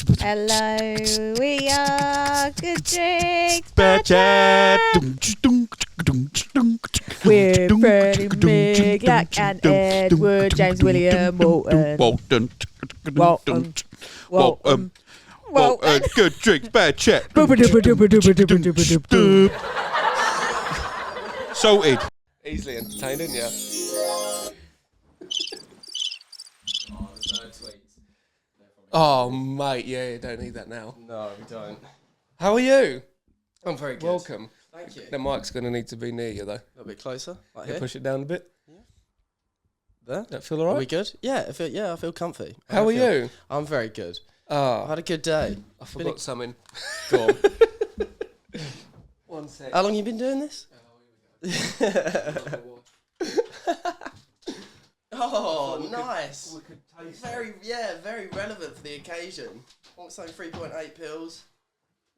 Hello, we are Good Drinks Bad chat. We're Freddie Miglack and Edward James William Walton. Walton. Good drinks, bad chat. Salted. Easily entertained, didn't you? Oh, mate, yeah, you don't need that now. No, we don't. How are you? I'm very good. Welcome. Thank you. The mic's going to need to be near you, though. A little bit closer, like Can you here. push it down a bit? There. That feel all Are right? we good? Yeah, I feel comfy. How are you? I'm very good. I Ah, had a good day. I forgot something. Go on. 1 sec. How long you been doing this? Oh, nice. Very relevant for the occasion. Want some 3.8 pills?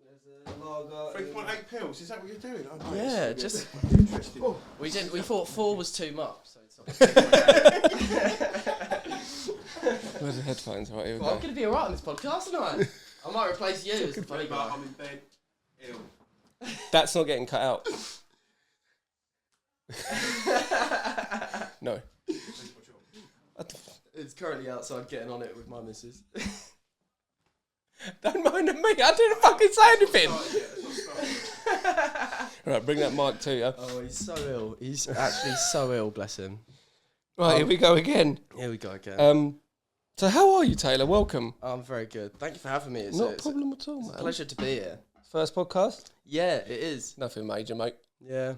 There's a lager. 3.8 pills, is that what you're doing? Oh, nice. Yeah, just Interesting. we thought 4 was too much, so it's Where's the headphones? Right, here we well, I'm go. gonna be alright on this podcast tonight. I might replace you as the funny But guy. I'm in bed, ill. That's not getting cut out. No. It's currently outside getting on it with my missus. Don't mind me. I didn't fucking say anything. Right, bring that mic to you. Oh, he's so ill. He's actually so ill, bless him. Right, here we go again. Here we go again. So how are you, Taylor? Welcome. I'm very good. Thank you for having me. It's Not a it's problem at all, It's man. a pleasure to be here. First podcast? Yeah, it is. Nothing major, mate. Yeah.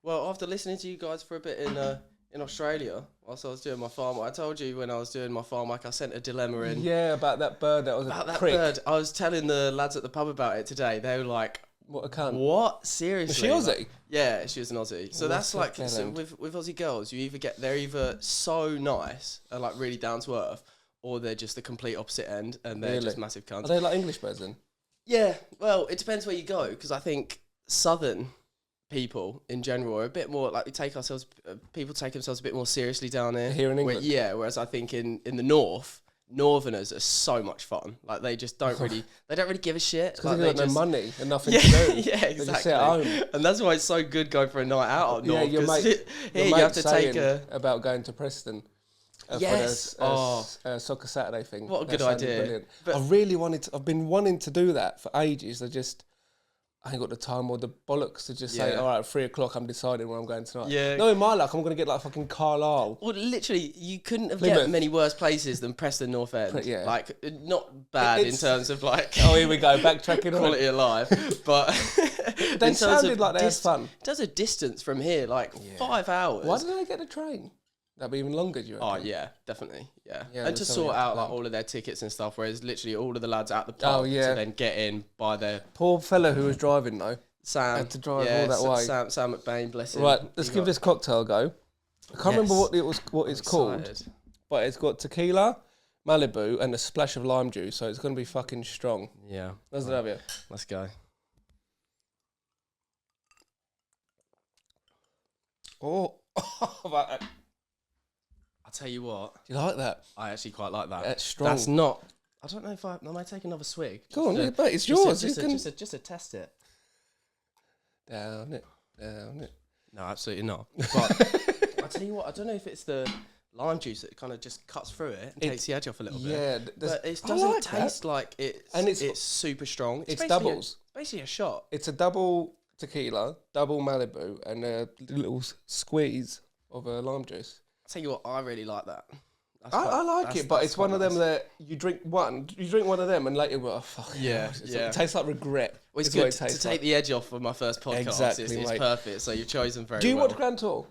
Well, after listening to you guys for a bit in Australia, whilst I was doing my farm, I told you when I was doing my farm, like I sent a dilemma in. Yeah, about that bird that was About a that prick. bird. I was telling the lads at the pub about it today. They were like, What a cunt. "What? Seriously?" Was she Aussie? Like, yeah, she was an Aussie. So What that's a like so talent. with Aussie girls, they're either so nice and like really down to earth, or they're just the complete opposite end and they're Really? just massive Are cunts. they like English birds then? Yeah, well, it depends where you go, because I think southern people in general are a bit more like people take themselves a bit more seriously down here. Here in England? Whereas I think in the north, northerners are so much fun. Like they just don't really give a shit. Because Like, they've got they no just- money and nothing Yeah, to do. yeah, They just exactly. sit at home. And that's why it's so good going for a night out up Yeah, north. your 'cause mate, here your you have mate to take saying a. about going to Preston. Yes. For the soccer Saturday thing. What a That good sounded idea. Brilliant. But- I really I've been wanting to do that for ages. I ain't got the time or the bollocks to just say, Yeah. all right, at 3 o'clock, I'm deciding where I'm going tonight. Yeah. No, in my luck, I'm going to get like fucking Carlisle. Well, literally, you couldn't have Plymouth. get many worse places than Preston North End. Yeah. Like, not bad in It's- terms of like Oh, here we go, backtracking on quality of life, but They in terms sounded of like they had fun. It does a distance from here, like 5 hours. Why did they get the train? That'd be even longer, do you reckon? Oh yeah, definitely, yeah. Yeah, And to there's something sort out like like that. all of their tickets and stuff, whereas literally all of the lads at the pub Oh, yeah. to then get in by their Poor fella who was driving, though. Sam. Had to drive yeah, all that way. Sam McBain, bless him. Right, let's He give got this cocktail a go. I can't remember what it's called, excited. but it's got tequila, Malibu, and a splash of lime juice, so it's going to be fucking strong. Yeah, Let's have it. let's go. Oh, do I'll tell you what, you like that? I actually quite like that. That's strong. That's not. I don't know if I might take another swig. Go on, Just yeah, to- but it's just to- yours. Just, You to, can... just to test it. Down it. No, absolutely not. But I tell you what, I don't know if it's the lime juice that kind of just cuts through it and takes the edge off a little bit. Yeah, But it I doesn't like taste like it's And it's it's- super strong. it's basically doubles. Basically a shot. It's a double tequila, double Malibu, and a little squeeze of lime juice. I'll tell you what, I really like that. That's I quite- like that's- it, but that's it's one quite of them nice. that you drink one of them, and later, well, oh, fuck. Yeah, yeah. It tastes like regret. Well, it's is what good it to tastes take like. the edge off of my first podcast. Exactly, It's mate. perfect. So you've chosen very well. Do you watch Grand Tour?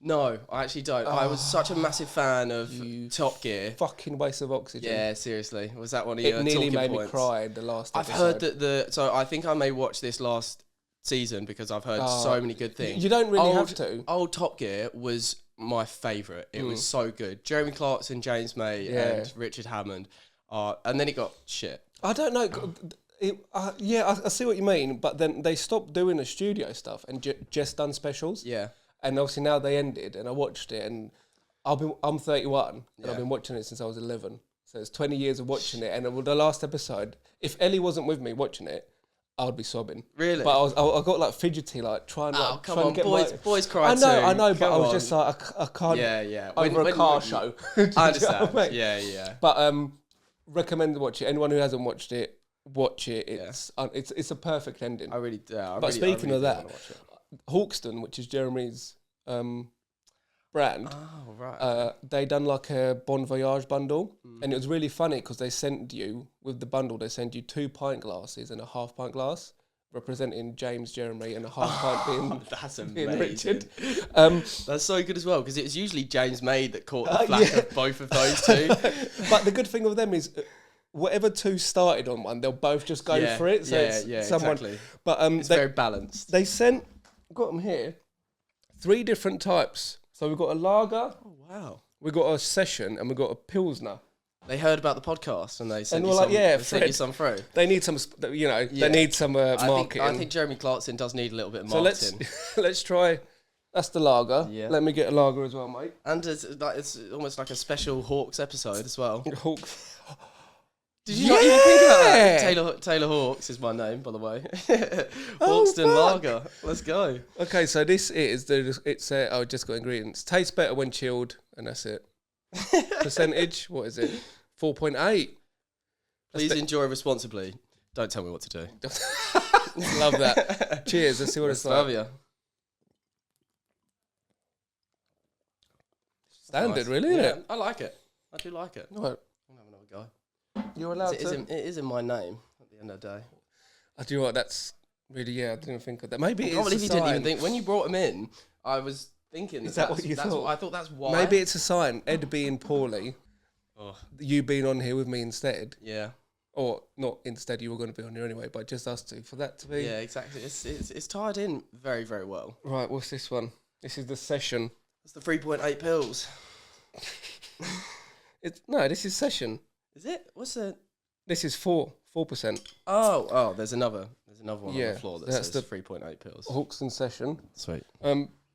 No, I actually don't. I was such a massive fan of You Top Gear. Fucking waste of oxygen. Yeah, seriously. Was that one of your It nearly talking made points? me cry in the last I've episode. heard that so I think I may watch this last season because I've heard so many good things. You don't really have to. Old Top Gear was my favourite. It was so good. Jeremy Clarkson, James May, Yeah. and Richard Hammond. And then it got shit. I don't know. I see what you mean, but then they stopped doing the studio stuff and just done specials. Yeah. And obviously now they ended, and I watched it, and I'm 31, and Yeah. I've been watching it since I was 11. So it's 20 years of watching it. And the last episode, if Ellie wasn't with me watching it, I would be sobbing. Really? But I got like fidgety, like trying Oh, to come on, get boys cry I too. know, but Come I was on. just like, I can't. Yeah. Over a car show. Do you know I understand. what I mean? Yeah. But recommend to watch it. Anyone who hasn't watched it, watch it. It's a perfect ending. I really do. Speaking of that, wanna watch it. Hawkston, which is Jeremy's brand, Oh, right. they done like a Bon Voyage bundle, and it was really funny because they sent you with the bundle. They send you 2 pint glasses and a half pint glass, representing James, Jeremy, and a half pint being That's being amazing. Richard. That's so good as well because it was usually James Maid that caught the flack of both of those two. But the good thing with them is, whatever two started on one, they'll both just go for it. So it's someone, exactly. But It's very balanced. they sent, got them here, 3 different types. So we've got a lager, Oh, wow. we've got a session, and we've got a pilsner. They heard about the podcast and they sent And you we're like, some. yeah, they sent you Fred. some through. They need some, they need some marketing. I think Jeremy Clarkson does need a little bit of so marketing. let's try. That's the lager. Yeah. Let me get a lager as well, mate. And it's almost like a special Hawks episode as well. Hawks. Did you not even think about that? Yeah. Taylor Hawks is my name, by the way. Oh, Hawkston fuck. Lager. Let's go. Okay, so this is I just got ingredients. Tastes better when chilled, and that's it. Percentage, what is it? 4.8. Please enjoy responsibly. Don't tell me what to do. Love that. Cheers. Let's see what it's Love like. you. Standard, Nice. really, isn't Yeah, it? I like it. I do like it. Right. I'll have another go. You're allowed It to. is in my name at the end of the day. I do what. That's really I didn't think of that. Maybe I it's can't believe a you didn't even sign. think. When you brought him in, I was thinking. Is that what you thought? I thought that's why. Maybe it's a sign. Ed being poorly, Oh, you being on here with me instead, yeah. or not instead. You were going to be on here anyway, but just us two for that to be. Yeah, exactly. It's tied in very, very well. Right. What's this one? This is the session. It's the 3.8 pills. This is session. Is it? What's the? This is 4%. Oh, there's another one on Yeah, the floor that that's says the 3.8 pills. Hawkston session. Sweet.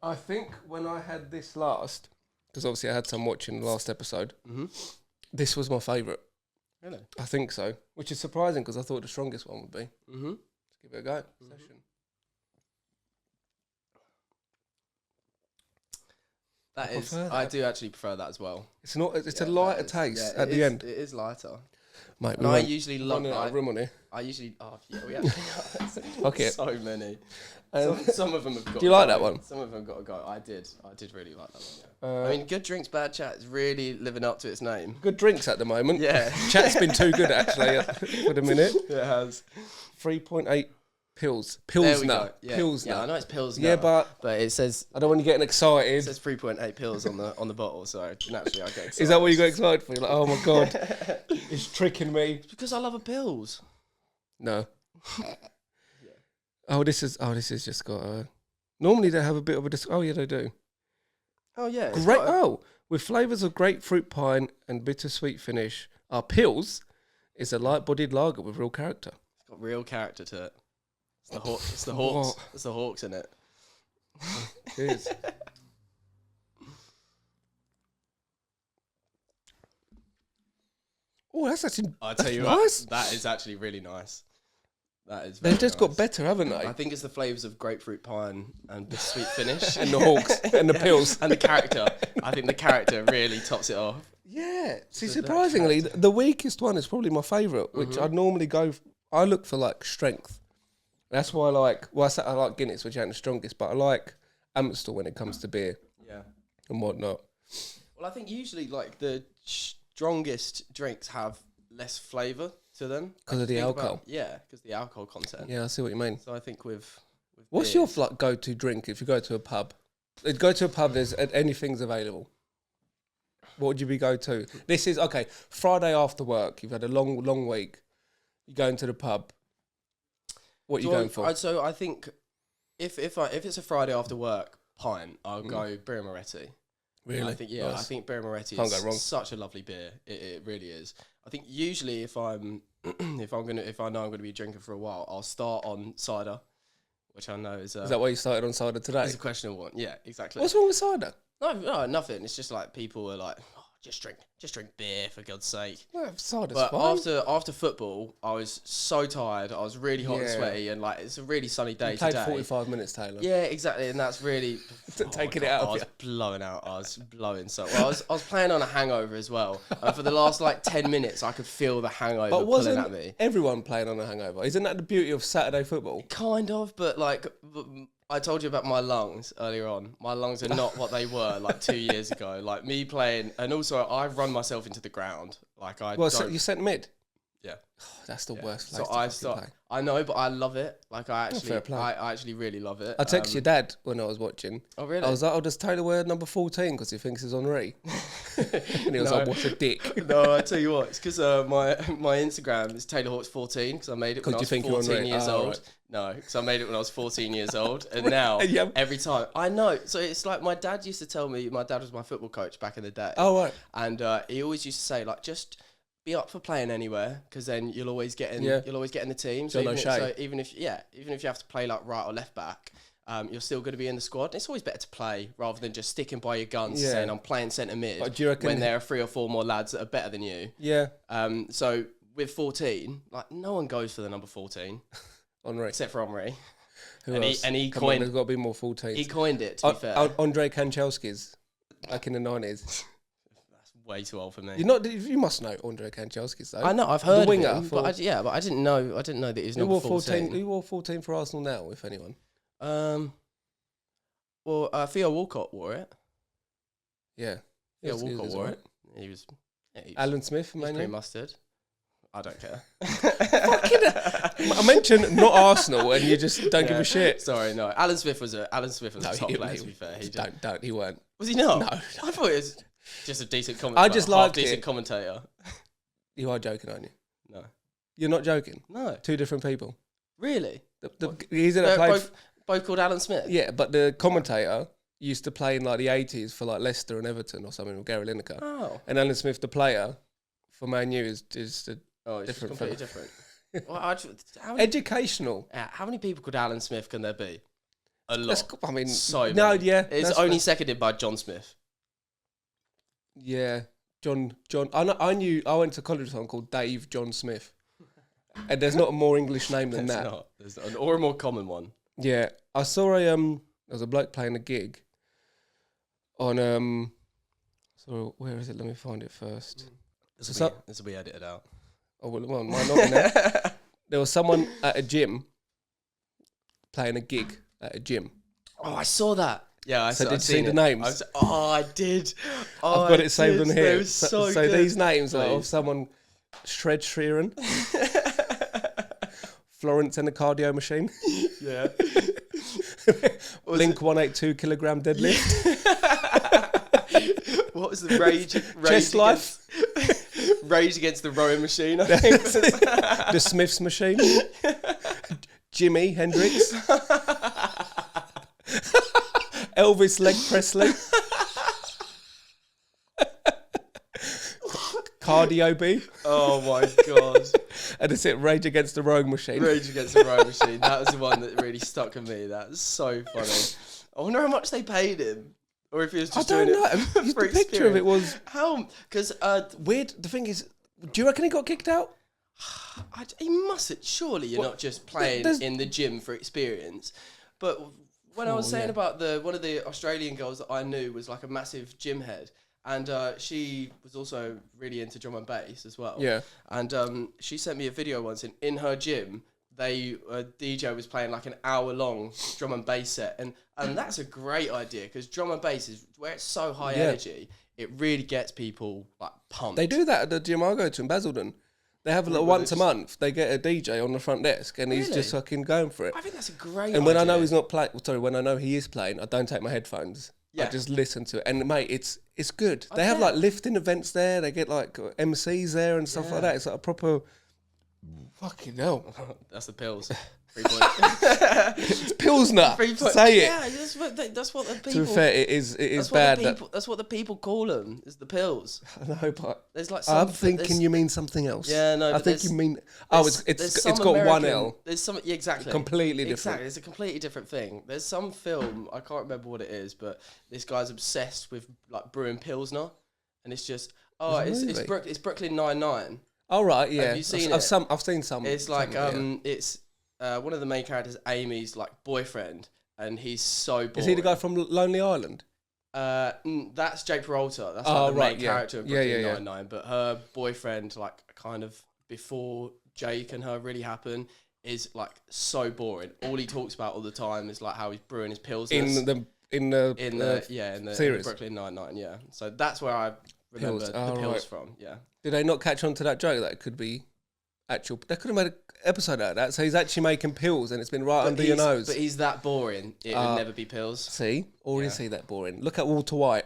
I think when I had this last, because obviously I had some watching the last episode, this was my favourite. Really? I think so, which is surprising because I thought the strongest one would be. Mm-hmm. Let's give it a go. Session. That I is. prefer I that. do actually prefer that as well. It's not. It's a Yeah, lighter that is- taste yeah, at it the is- end. It is lighter. Mate, And I usually love. running out of room on here. I usually. Oh, yeah, we actually. Okay. So many. Um, Some of them have got. do you like that one? Some of them got to go. I did really like that one. Yeah. I mean, good drinks, bad chat is really living up to its name. good drinks at the moment. Yeah. Chat's been too good actually for the minute. It has. 3.8 pills. There we Pilsner. go. Yeah. Pilsner. Yeah, I know it's pills Yeah, now. but It says I don't want you getting excited. it says 3.8 pills on the bottle, so naturally I get excited. Is that what you got excited for? You're like, oh my god, it's tricking me. It's because I love a pills. No. Oh, this is just got a. Normally they have a bit of a. Oh yeah, they do. Oh yeah. it's Great. got a- Oh, with flavours of grapefruit pine and bittersweet finish. Our pills is a light-bodied lager with real character. It's got real character to it. It's the hawk. It's the hawks. What? It's the hawks in it. Cheers. Oh, that's actually. I tell that's you nice. what, that is actually really nice. That is. They've very just got nice. better, haven't they? I think it's the flavours of grapefruit pine and the sweet finish And the hawks and the pills. and the character. I think the character really tops it off. Yeah. See, So that surprisingly, the weakest one is probably my favourite, which Mm-hmm. I'd normally go. I look for like strength. That's why I like. Well, I like Guinness, which ain't the strongest, but I like Amstel when it comes to beer Yeah. and whatnot. Well, I think usually like the strongest drinks have less flavour to them 'Cause of the Think alcohol. Yeah, because the alcohol content. Yeah, I see what you mean. So I think with What's your beers- like go-to drink if you go to a pub? Go to a pub. There's anything's available. What would you be go to? This is okay. Friday after work, you've had a long week. You go into the pub. What are you going for? So I think if it's a Friday after work pint, I'll go Birra Moretti. Really? I think I Nice. think Birra Moretti Can't go wrong. is such a lovely beer. It really is. I think usually if I'm if I know I'm gonna be drinking for a while, I'll start on cider, which I know is Is that why you started on cider today? is a questionable one. Yeah, exactly. What's wrong with cider? No, nothing. It's just like people are like, oh, just drink beer for God's sake. Well, cider's But fine. after football, I was so tired. I was really hot and Yeah. sweaty, and like it's a really sunny day You played today. 45 minutes, Taylor. Yeah, exactly, and that's really Taking my it out of I was you. blowing out. I was blowing so. Well, I was playing on a hangover as well, and for the last like 10 minutes, I could feel the hangover But pulling wasn't at me. everyone playing on a hangover? Isn't that the beauty of Saturday football? Kind of, but like I told you about my lungs earlier on. My lungs are not what they were like 2 years ago. Like me playing, and also I run myself into the ground. Like I Well, don't. so you sent mid. Yeah. Oh, that's the worst place So to I fucking start. play. I know, but I love it. Like I actually, fair play. I actually really love it. I texted your dad when I was watching. Oh really? I was like, "Oh, does Taylor wear number 14 because he thinks he's Henri?" And he was No. like, "What a dick!" No, I tell you what, it's because my Instagram is Taylor Hawks 14 because I made it when I 'Cause was you think you're 14 Henri? years Ah, old. right. No, because I made it when I was 14 years old, and now Yeah. every time I know. So it's like my dad used to tell me. My dad was my football coach back in the day. Oh right. And he always used to say like just be up for playing anywhere because then you'll always get in. Yeah. You'll always get in the team. John even O'Shea. even if you have to play like right or left back. You're still going to be in the squad. It's always better to play rather than just sticking by your guns Yeah. saying I'm playing centre mid But do you reckon- when there are 3 or 4 more lads that are better than you. Yeah, So with 14, like no one goes for the number 14 Henri. except for Omri. Who and else? he Come on, coined there's got to be more 14s. he coined it. To be fair, Andrei Kanchelskis, back in the 90s. that's way too old for me. You must know Andrei Kanchelskis though. I know I've heard the winger. of him, but I didn't know that he's Who number wore 14. Who wore 14 for Arsenal now, if anyone? Well, Theo Walcott wore it. Yeah. Theo He Walcott was wore alright. it. He was. Yeah, he was, Alan Smith, he was man. pretty mustard. I don't care. I mentioned not Arsenal, and you just don't give a shit. Sorry, no. Alan Smith was a top he- player. To be fair, he did. Don't. He weren't. Was he not? No. I thought it was just a decent comment. I just liked decent it. commentator. You are joking, aren't you? No, You're not joking. no, Two different people. really. He's in a They're play. both called Alan Smith. Yeah, but the commentator used to play in like the 80s for like Leicester and Everton or something with Gary Lineker. Oh, And Alan Smith, the player for Man U, is the oh, it's Different completely fella. different. Well, how many, educational. how many people called Alan Smith can there be? A lot. I mean, So no, many. yeah, It's that's only fair. seconded by John Smith. Yeah, John. I went to college with someone called Dave John Smith, and there's not a more English name than There's that. not. There's not. Or a more common one. Yeah, I saw there was a bloke playing a gig on so where is it? Let me find it first. This will be edited out. Oh well, mine not in there. There was someone at a gym playing a gig at a gym. Oh, I saw that. Yeah, I So saw, did I've you see seen the it. names? I did. Oh, I've got I it saved did. on They here. were so good. these names are of Please. someone Shred Sheeran, Florence and the cardio machine, Yeah. Blink 182 kilogram deadlift, What was the rage Chest Life, rage against the rowing machine, I think. the Smiths machine, Jimi Hendrix, Elvis leg Presley, Cardio B, Oh my god. and it's it. Rage Against the Rowing Machine. Rage against the rowing machine. That was the one that really stuck with me. That was so funny. I wonder how much they paid him. Or if he was I just don't doing know. it for The picture of it experience. was How? Because weird. The thing is, do you reckon he got kicked out? he mustn't. Surely you're not just playing there's- in the gym for experience. But when I was saying about one of the Australian girls that I knew was like a massive gym head, and she was also really into drum and bass as well. Yeah. And she sent me a video once in her gym. DJ was playing like an hour-long drum and bass set, and that's a great idea because drum and bass is where it's so high energy. It really gets people like pumped. They do that at the gym I go to in Basildon. They have a little once a month. They get a DJ on the front desk, and he's just Really? fucking going for it. I think that's a great. And when I know idea. he's not playing, when I know he is playing, I don't take my headphones. I Yeah. just listen to it. And mate, it's good. They have bet. like lifting events there. They get like MCs there and stuff like that. It's like a proper fucking hell. That's the pills. 3 points. It's Pilsner. 3 points. Say it. Yeah, that's what the people. To be fair, it is that's bad. That's what the people call them. Is the pills. I know, but There's like. I'm thinking you mean something else. Yeah, no. I but think there's- you mean. there's It's some got one American- L. There's some. Yeah, exactly. Completely different. Exactly. It's a completely different thing. There's some film I can't remember what it is, but this guy's obsessed with like brewing pilsner, and it's just There's a movie? it's Brooklyn Nine-Nine. Oh right, yeah. Have you seen I've it? I've seen some. It's like some, it's one of the main characters, Amy's like boyfriend, and he's so boring. Is he the guy from Lonely Island? That's Jake Peralta. That's Oh, like the right, main yeah. character of Yeah, Brooklyn yeah. Nine-Nine. But her boyfriend, like kind of before Jake and her really happen, is like so boring. All he talks about all the time is like how he's brewing his pills In the series. Brooklyn Nine-Nine. Yeah, so that's where I remember Pills. the Oh, pills right. from. Yeah, Did they not catch on to that joke that it could be actual? They could have made an episode out of that. So he's actually making pills, and it's been right under your nose. But he's that boring. It would never be pills. See, or Yeah. is he that boring? Look at Walter White,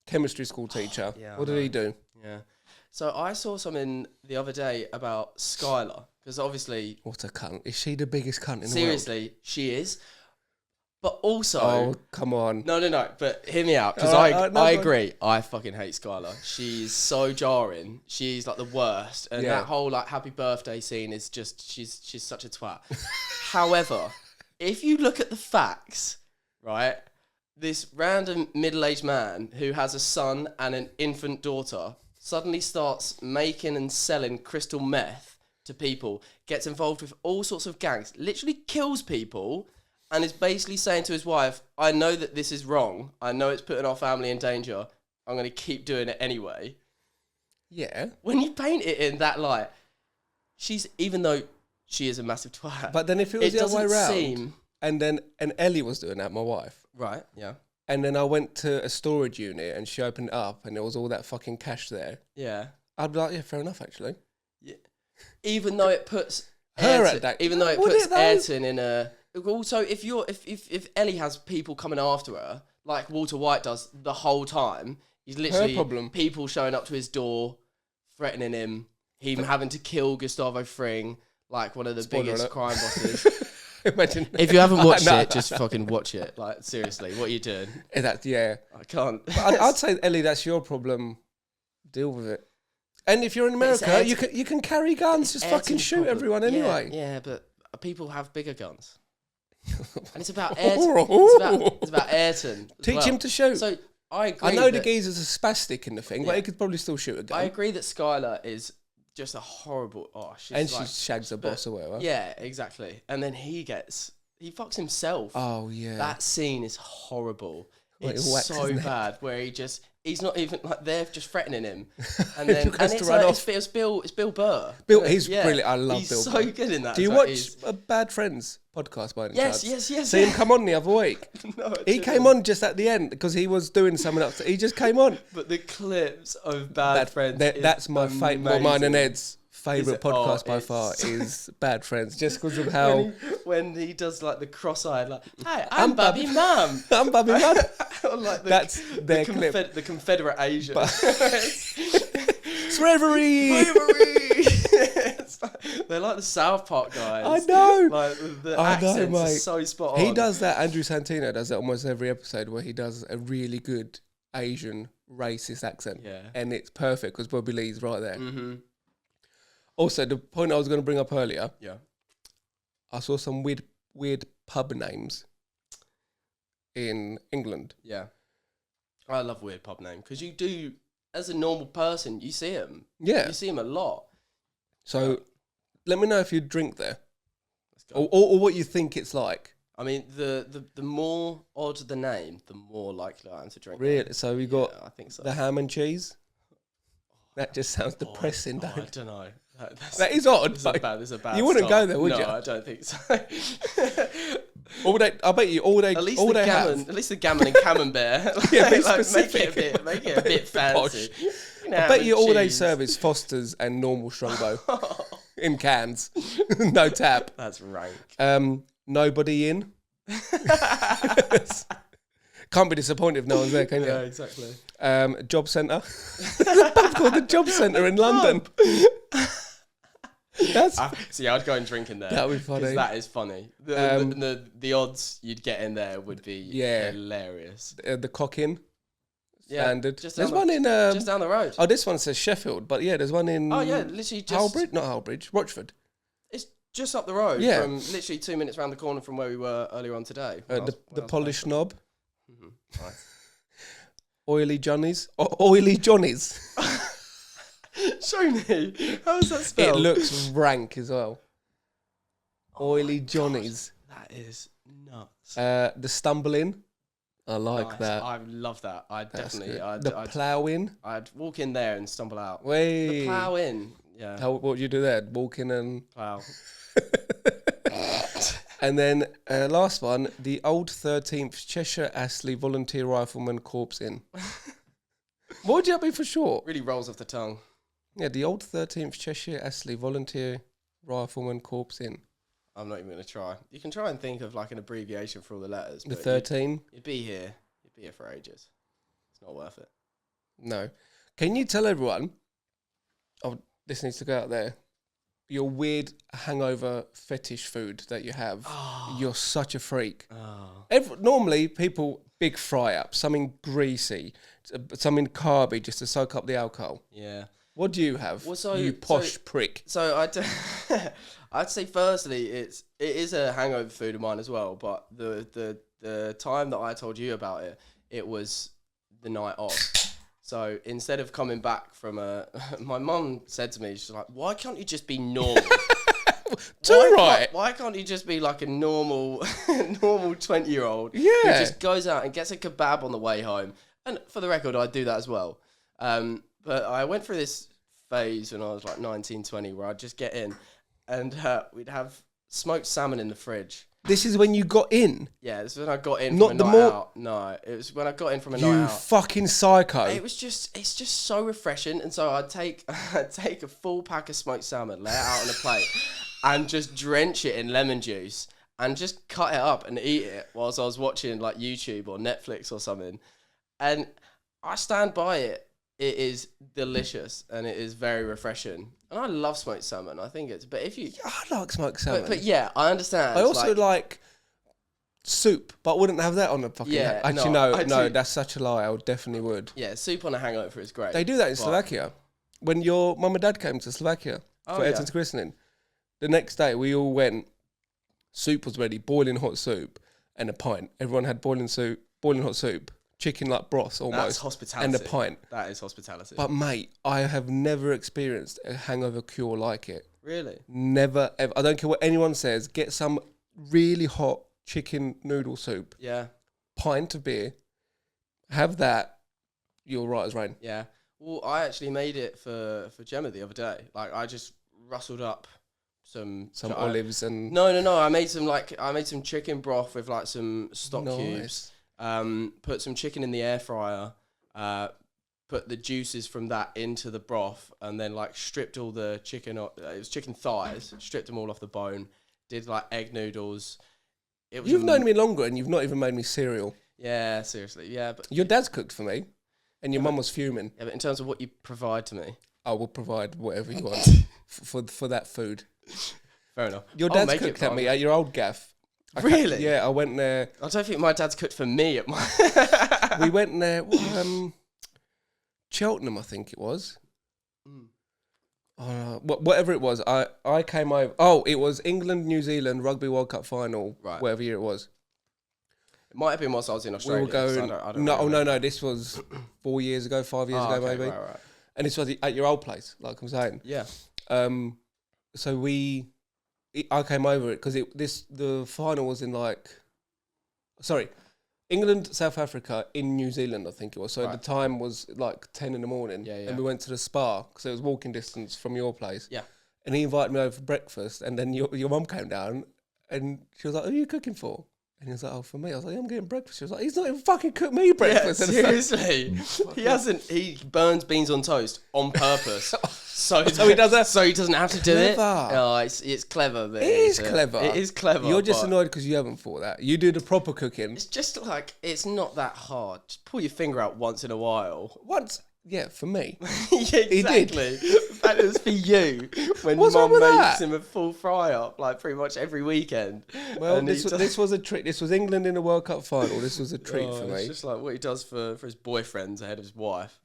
chemistry school teacher. Yeah, I What did he do? Yeah. So I saw something the other day about Skylar, because obviously, What a cunt! Is she the biggest cunt in the world? seriously, she is. But also, Oh, come on. no. But hear me out, because Alright, no, I go on. agree. I fucking hate Skylar. She's so jarring. She's like the worst, and Yeah. that whole like happy birthday scene is just she's such a twat. However, if you look at the facts, right, this random middle-aged man who has a son and an infant daughter suddenly starts making and selling crystal meth to people, gets involved with all sorts of gangs, literally kills people, and is basically saying to his wife, I know that this is wrong. I know it's putting our family in danger. I'm going to keep doing it anyway. Yeah, When you paint it in that light, even though she is a massive twat, but then if it was the other way doesn't around, seem... and Ellie was doing that, my wife, Right, yeah. and then I went to a storage unit and she opened it up and there was all that fucking cash there. Yeah. I'd be like, yeah, fair enough, actually. Yeah. Even though it puts Her Ayrton, at that- even though it Would puts it though? Ayrton in a. Also, if Ellie has people coming after her, like Walter White does the whole time, he's literally problem. people showing up to his door, threatening him having to kill Gustavo Fring, like one of the Spoiler biggest alert. crime bosses. Imagine If you haven't watched No. it, just fucking watch it. Like seriously, what are you doing? yeah. I can't. But I'd say, Ellie, that's your problem. Deal with it. And if you're in It's America, Ayrton- you can carry guns. Just fucking Ayrton's shoot problem. everyone anyway. Yeah, but people have bigger guns. And it's about Ayrton. It's about Ayrton. as Teach well. him to shoot. So I agree. I know the that- geezer's a spastic in the thing, but Yeah. he could probably still shoot a gun. I agree that Skylar is just a horrible. Oh, she's And like, she shags the boss or whatever. yeah, exactly. And then he fucks himself. Oh, yeah. That scene is horrible. Wait, It's whacks so his neck. bad where he's not even like they're just threatening him, and He then goes to it's run like, off. it's Bill Burr. He's brilliant. I love he's Bill so Burr. good in that. Do you It's like watch a Bad Friends podcast by any Yes, chance? yes. See him come on the other week. No, I He didn't. came on just at the end because he was doing something else. He just came on. But the clips of Bad Friends. That's my favourite. Mine and Ed's favourite Is it? podcast Oh, by it's far so- is Bad Friends, just because of how when he does like the cross-eyed, like, "Hi, I'm Bobby Mum." I'm Bobby Mud. Or like That's their clip. The Confederate Asian. Slavery. It's like- they're like the South Park guys. I know. Like the I know, accents are mate. so spot on. He does that. Andrew Santino does that almost every episode where he does a really good Asian racist accent. Yeah. And it's perfect because Bobby Lee's right there. Mm-hmm. Also, the point I was going to bring up earlier, Yeah. I saw some weird pub names in England. Yeah. I love weird pub name because you do, as a normal person, you see them. Yeah. You see them a lot. So let me know if you drink there Let's go. or what you think it's like. I mean, the more odd the name, the more likely I am to drink. Really? So we got Yeah, I think so. the ham and cheese. That just sounds depressing, I don't it? don't know. That is odd. This like, is a bad you wouldn't start. go there, would no, you? I don't think so. I bet you all they At least all the they gammon, have. at least the gammon and camembert. Yeah, a bit Like, specific. make it a bit fancy. I bet you all they serve is Foster's and normal Strongbow in cans, no tap. That's rank. Nobody in. Can't be disappointed if no one's there, can you? Yeah, exactly. Job centre. There's a pub called the Job Centre in London. That's See, I'd go and drink in there. That'd be funny. 'Cause that is funny. The odds you'd get in there would be hilarious. the Cock Inn. Yeah, Standard. just There's down one the- in. Just down the road. Oh, this one says Sheffield, but yeah, there's one in. Oh yeah, literally just Halbridge, not Halbridge, Rochford. It's just up the road. Yeah. From literally 2 minutes round the corner from where we were earlier on today. The Polish Knob. Nice. Oily Johnnies. Oily Johnnies. Show me. How's that It spelled? looks rank as well. Oily Johnnies. That is nuts. The Stumbling. I like Nice. that. I love that. I That's definitely. good. The Plough-In. I'd walk in there and stumble out. Way. The plough in. Yeah. What would you do there? Walk in and... Plough. And then last one, the Old 13th Cheshire Astley Volunteer Rifleman Corps Inn. What would that be for short? Really rolls off the tongue. Yeah, the Old 13th Cheshire Astley Volunteer Rifleman Corps Inn. I'm not even going to try. You can try and think of like an abbreviation for all the letters. The but 13? You'd be here. You'd be here for ages. It's not worth it. No. Can you tell everyone, oh, this needs to go out there, your weird hangover fetish food that you have? You're such a freak. Normally, people big fry up, something greasy, something carby just to soak up the alcohol. Yeah. What do you have? Well, you posh prick. So I'd say firstly it is a hangover food of mine as well, but the time that I told you about it was the night off. So instead of coming back from my mum said to me, she's like, "Why can't you just be normal? Why can't you just be like a normal 20-year-old who just goes out and gets a kebab on the way home?" And for the record, I do that as well. But I went through this phase when I was like 19, 20, where I'd just get in and we'd have smoked salmon in the fridge. This is when you got in? Yeah, this is when I got in Not from the a night out. No, it was when I got in from a night You out. fucking psycho. It's just so refreshing. And so I'd take a full pack of smoked salmon, lay it out on a plate, and just drench it in lemon juice and just cut it up and eat it whilst I was watching like YouTube or Netflix or something. And I stand by it. It is delicious and it is very refreshing. And I love smoked salmon. I think it's... But if you... I like smoked salmon. But yeah, I understand. I also like soup, but I wouldn't have that on a fucking... Yeah, Actually, no, that's such a lie. I would definitely would. Yeah, soup on a hangover is great. They do that in Slovakia. When your mum and dad came to Slovakia for Ed's christening, the next day we all went, soup was ready, boiling hot soup and a pint. Everyone had boiling hot soup. Chicken like broth almost. That's hospitality. And a pint. That is hospitality. But mate, I have never experienced a hangover cure like it. Really? Never, ever. I don't care what anyone says. Get some really hot chicken noodle soup. Yeah. Pint of beer. Have that. You're right as rain. Yeah. Well, I actually made it for Gemma the other day. Like, I just rustled up some olives and... No. I made some chicken broth with like some stock cubes. Put some chicken in the air fryer, put the juices from that into the broth, and then like stripped all the chicken. It was chicken thighs. Stripped them all off the bone. Did like egg noodles. You've known me longer, and you've not even made me cereal. Yeah, seriously. Yeah, but your dad's cooked for me, and your mum was fuming. Yeah, but in terms of what you provide to me, I will provide whatever you want for that food. Fair enough. Your dad's cooked at me at your old gaff. Really? Yeah, I went there. I don't think my dad's cooked for me at my... We went there, Cheltenham, I think it was. Whatever it was, I came over. Oh, it was England, New Zealand Rugby World Cup final, right. Whatever year it was. It might have been whilst I was in Australia. We were going, I don't no, this was 4 years ago, 5 years ago, maybe. Right. And this was at your old place, like I'm saying. Yeah. So I came over it because the final was in England, South Africa in New Zealand, I think it was. So at the time was like 10 in the morning. Yeah. And we went to the spa because it was walking distance from your place. Yeah. And he invited me over for breakfast, and then your mum came down and she was like, "Who are you cooking for?" And he was like, "Oh, for me." I was like, "Yeah, I'm getting breakfast." She was like, "He's not even fucking cooked me breakfast." Yeah, seriously. He burns beans on toast on purpose. So he does that. So he doesn't have to do it. Clever. Oh, it's clever. It is clever. It is clever. You're just annoyed because you haven't thought that. You do the proper cooking. It's just like, it's not that hard. Just pull your finger out once in a while. Yeah, for me. Yeah, exactly. That is for you. When Mum makes him a full fry up, like pretty much every weekend. Well, this was a treat. This was England in the World Cup final. This was a treat for me. It's just like what he does for his boyfriends ahead of his wife.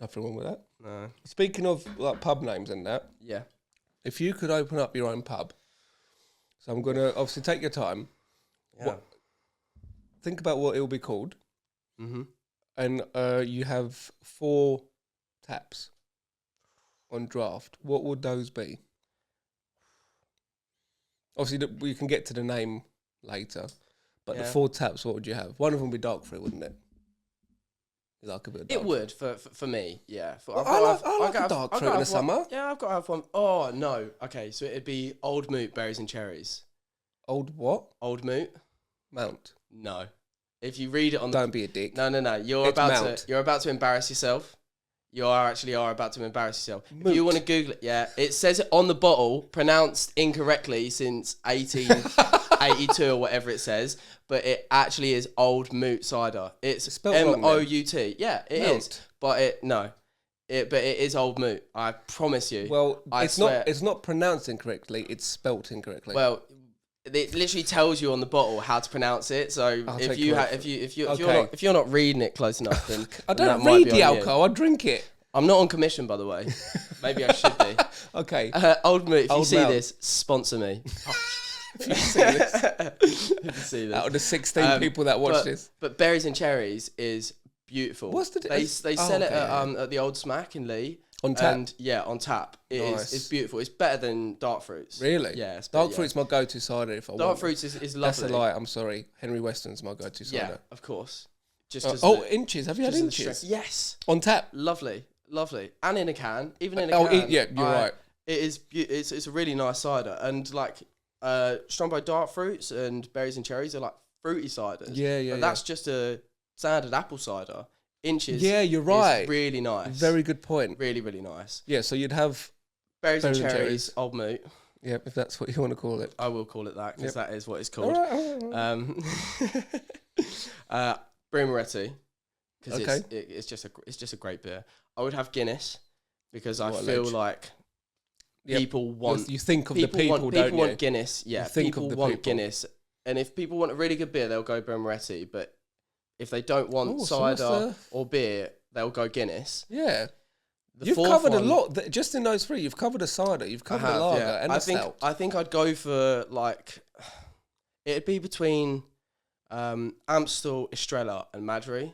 Nothing wrong with that. No. Speaking of like pub names and that, Yeah. if you could open up your own pub, so I'm gonna obviously take your time. Yeah. Think about what it will be called. Mm-hmm. and you have 4 taps on draft, what would those be? Obviously, we can get to the name later, but the 4 taps, what would you have? One of them would be dark fruit, wouldn't it? You like a bit of dark It would for me, yeah. I like a dark fruit in the summer. Yeah, I've got to have one. Oh no, okay, so it'd be Old Moot berries and cherries. Old what? Old Moot? Mount. No. If you read it on the... Don't be a dick. No. You're about to embarrass yourself. You are about to embarrass yourself. Moot. If you want to Google it, yeah, it says it on the bottle, pronounced incorrectly since 1882 or whatever it says, but it actually is Old Moot cider. It's spelled wrong, M-O-U-T. Yeah, it is. But it is Old Moot. I promise you. Well, I swear. It's not pronounced incorrectly. It's spelt incorrectly. Well, it literally tells you on the bottle how to pronounce it. So if you're not reading it close enough, then I then don't that might read be the on you. alcohol. I drink it. I'm not on commission, by the way. Maybe I should be. Okay. Old Moot, if you Old see Mount. this, sponsor me. If you see this, If you see this. out of the 16 people that watch this, But berries and cherries is beautiful. What's the they sell it okay. at the Old Smack in Lee. On tap? And yeah, on tap. Nice. It's beautiful. It's better than dark fruits. really? Yeah. Dark fruit's my go-to cider. If I Dark want. fruits is That's lovely. a lie. I'm sorry. Henry Weston's my go-to cider. Yeah, of course. Just Inches. Have you had just as the inches? strength. Yes. On tap? Lovely. And in a can. Even in a can. Yeah, you're right. It is. It's a really nice cider, and like Strongbow dark fruits and berries and cherries are like fruity ciders. Yeah. But that's just a standard apple cider. Inches. Yeah, you're right. Is really nice. Very good point. Really, really nice. Yeah, so you'd have Berries and and cherries, Old Moot. yeah, if that's what you want to call it. I will call it that because Yep. that is what it's All called. right. Brie Moretti, because Okay. it's just a great beer. I would have Guinness because I What a feel ledge. like Yep. people want You think of the people, want, don't people you? want Guinness. Yeah, think people of the want people. Guinness, and if people want a really good beer, they'll go Brie Moretti. But if they don't want Ooh, so what's cider or beer, they'll go Guinness. Yeah. The You've fourth covered a one- lot. Just in those 3, you've covered a cider, you've covered a lager, and a stout. I think I'd go for like it'd be between Amstel, Estrella, and Madry.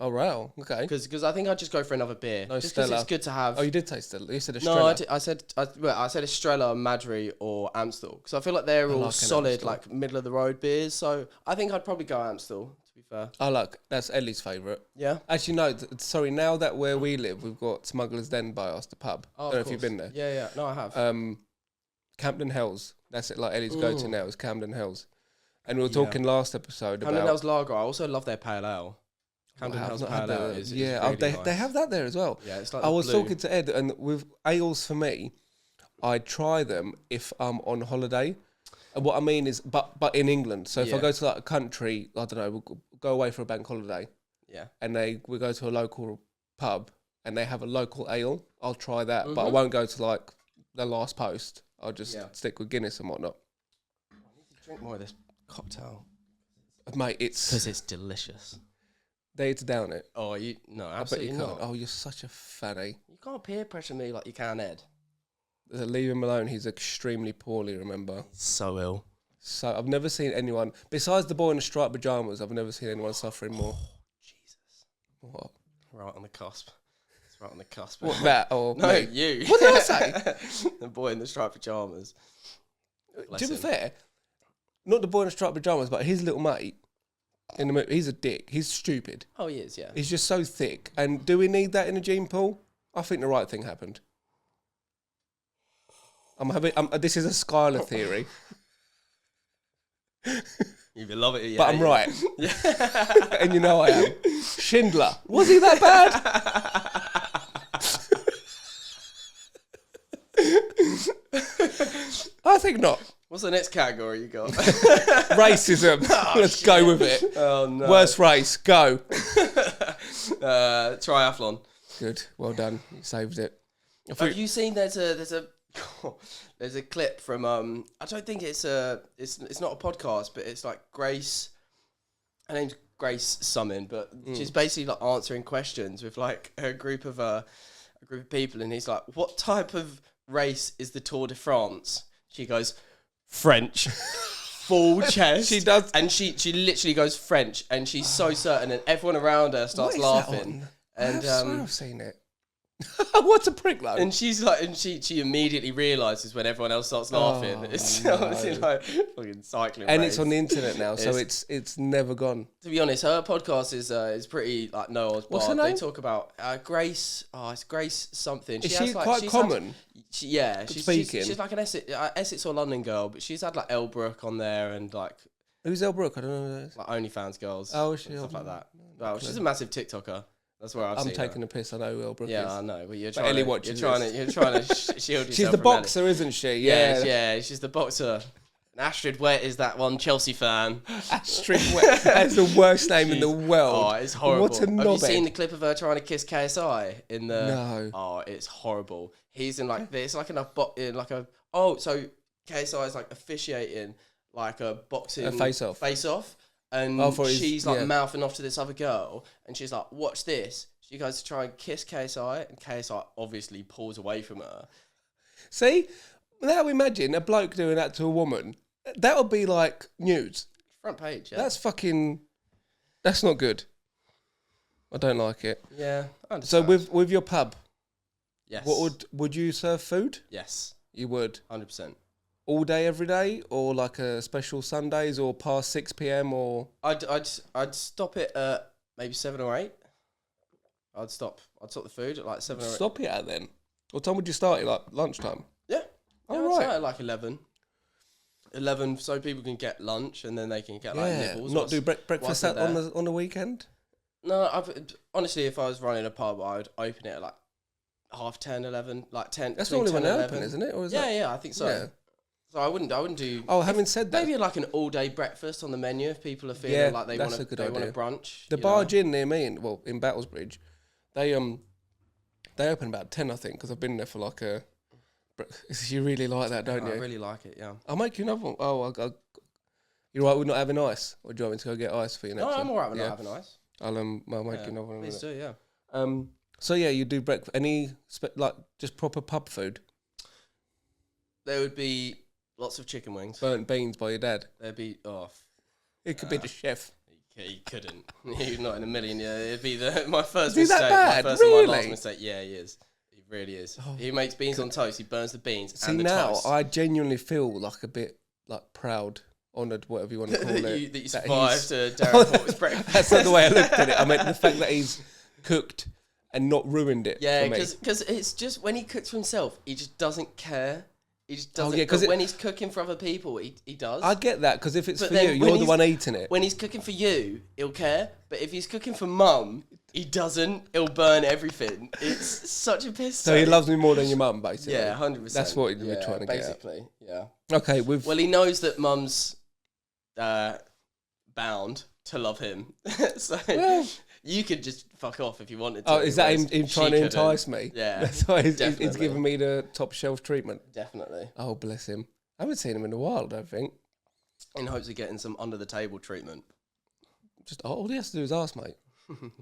Oh, wow. Okay. Because I think I'd just go for another beer. No just 'cause Stella. it's good to have. Oh, you did taste it. You said a No, Estrella. I said Estrella, Madry, or Amstel. Because I feel like they're all like an solid, Amstel. like middle of the road beers. So I think I'd probably go Amstel. To be fair. That's Ellie's favourite. Yeah. Actually, no. Sorry. Now that where we live, we've got Smuggler's Den by us, the pub. Oh, I don't know of if you've course. been there. Yeah. No, I have. Camden Hells. That's it. Like Ellie's go-to Ooh. now is Camden Hells. And we were Yeah. talking last episode Camden about. Hell's Lager. I also love their pale ale. Camden Wow, I've Hell's not pale had ale that. is Yeah, really they nice. have that there as well. Yeah, it's like I the was blue. talking to Ed, and with ales for me, I try them if I'm on holiday. And what I mean is, but in England. So if I Yeah. go to like a country, I don't know, we'll go away for a bank holiday, Yeah. and we go to a local pub, and they have a local ale. I'll try that, but I Mhm. won't go to like the last post. I'll just Yeah. stick with Guinness and whatnot. Drink more of this cocktail Mate, it's because it's delicious. there to down it. Oh, no, I bet you absolutely can't. not. Oh, you're such a fanny. You can't peer pressure me like you can, Ed. Leave him alone. He's extremely poorly. Remember. So ill. So I've never seen anyone besides the boy in the striped pajamas. I've never seen anyone suffering more. Jesus. What? Right on the cusp. It's right on the cusp. What that or No, me? you. What did I say? The boy in the striped pajamas. Bless To be him. fair, not the boy in the striped pajamas, but his little mate in the movie. He's a dick. He's stupid. Oh, he is, yeah. He's just so thick. And do we need that in a gene pool? I think the right thing happened. This is a Skylar theory, You either love it or you but I'm hate it. right, Yeah. and you know I am. Schindler, was he that bad? I think not. What's the next category you got? Racism. Let's go with it. Oh, no. Worst race. Go. Triathlon. Good. Well done. You saved it. Have you seen there's a clip from I don't think it's not a podcast, but it's like Grace. Her name's Grace Summon, but she's basically like answering questions with like a group of people, and he's like, "What type of race is the Tour de France?" She goes, "French." full chest. She does. And she literally goes French, and she's so certain, and everyone around her starts laughing. And I swear I've seen it. What's a prick though? And she's like, and she immediately realises when everyone else starts laughing. It's obviously like fucking cycling. And race. it's on the internet now, so it's never gone. To be honest, her podcast is pretty like no odds. What's her They name? talk about Grace. Oh, it's Grace something. Is she quite common? She's like an Essex or London girl, but she's had like Elbrook on there and like. Who's Elle Brooke? I don't know who that is. Like OnlyFans girls. Oh, is she? Stuff like that. Well, she's a massive TikToker. That's where I'm taking a piss. I know who Elle Brooke is. Yeah, I know. But you're But Ellie trying watches you're trying to shield yourself. She's the from boxer, isn't she? Ellie. Yeah. Yeah, she's the boxer. And Astrid Wet is that one Chelsea fan. Astrid Wet. That's the worst name in the world. Oh, it's horrible. What a Have you knobhead. seen the clip of her trying to kiss KSI in the? No. Oh, it's horrible. He's in like it's like so KSI is like officiating like a boxing A face-off. And she's like yeah. mouthing off to this other girl, and she's like, "Watch this." She goes to try and kiss KSI, and KSI obviously pulls away from her. See, now imagine a bloke doing that to a woman. That would be like news. Front page, yeah. That's not good. I don't like it. Yeah. I So understand. with your pub, yes, what would you serve food? yes, You would 100%. all day, every day, or like a special Sundays, or past 6 p.m. or I'd stop it at maybe 7 or 8. I'd stop the food at like 7 or 8. stop it at then. What time would you start it? Like lunchtime? Yeah. Oh, I'd right. start at like 11. 11 so people can get lunch and then they can get like nibbles. Not do breakfast once on they're there. the weekend. No, honestly, if I was running a pub, I would open it at like 10:30, 11, like 10. That's between normally when 10 they and open, 11. isn't it? Or is Yeah, I think so. Yeah. So I wouldn't do. Oh, having said that, Maybe like an all-day breakfast on the menu if people are feeling like they that's want a good they want a idea. brunch. the you bar know? gin near me, in Battlesbridge, they open about 10, I think, because I've been there for like a. You really like that, don't you? I really like it. Yeah. I'll make you another one. Oh, you're right. We're not having ice, or do you want me to go get ice for you next No, time? I'm alright with not having ice. I'll make you another one. in a Please minute. do, yeah. So yeah, you do breakfast. Any like just proper pub food? There would be lots of chicken wings. Burnt beans by your dad. There'd be It could be the chef. he couldn't. He's not in a million. Yeah, it'd be my first Is he that mistake. bad? My first and my last Really? mistake. Yeah, he is. He really is. He makes beans on toast. He burns the beans See and the now, toast. I genuinely feel like a bit like proud, honoured, whatever you want to call it. that you that survived he's- Darren Porter's breakfast. That's not the way I looked at it. I meant the fact that he's cooked and not ruined it. Yeah, for me. because it's just when he cooks for himself, he just doesn't care. He just doesn't. yeah, 'cause but when he's cooking for other people, he does. I get that because if it's But for then you, when you're the he's- one eating it. When he's cooking for you, he'll care. But if he's cooking for mum, he doesn't. He'll burn everything. It's such a piss. So he take. loves me more than your mum, basically. Yeah, 100%. That's what you're trying to get at. basically, yeah. Okay, Well, he knows that mum's bound to love him. So Well- you could just fuck off if you wanted to. Oh, is that whereas him she trying to couldn't. entice me? Yeah, That's why he's definitely. giving me the top shelf treatment. Definitely. Oh, bless him. I haven't seen him in a while, I don't think. In hopes of getting some under the table treatment. Just all he has to do is ask, mate.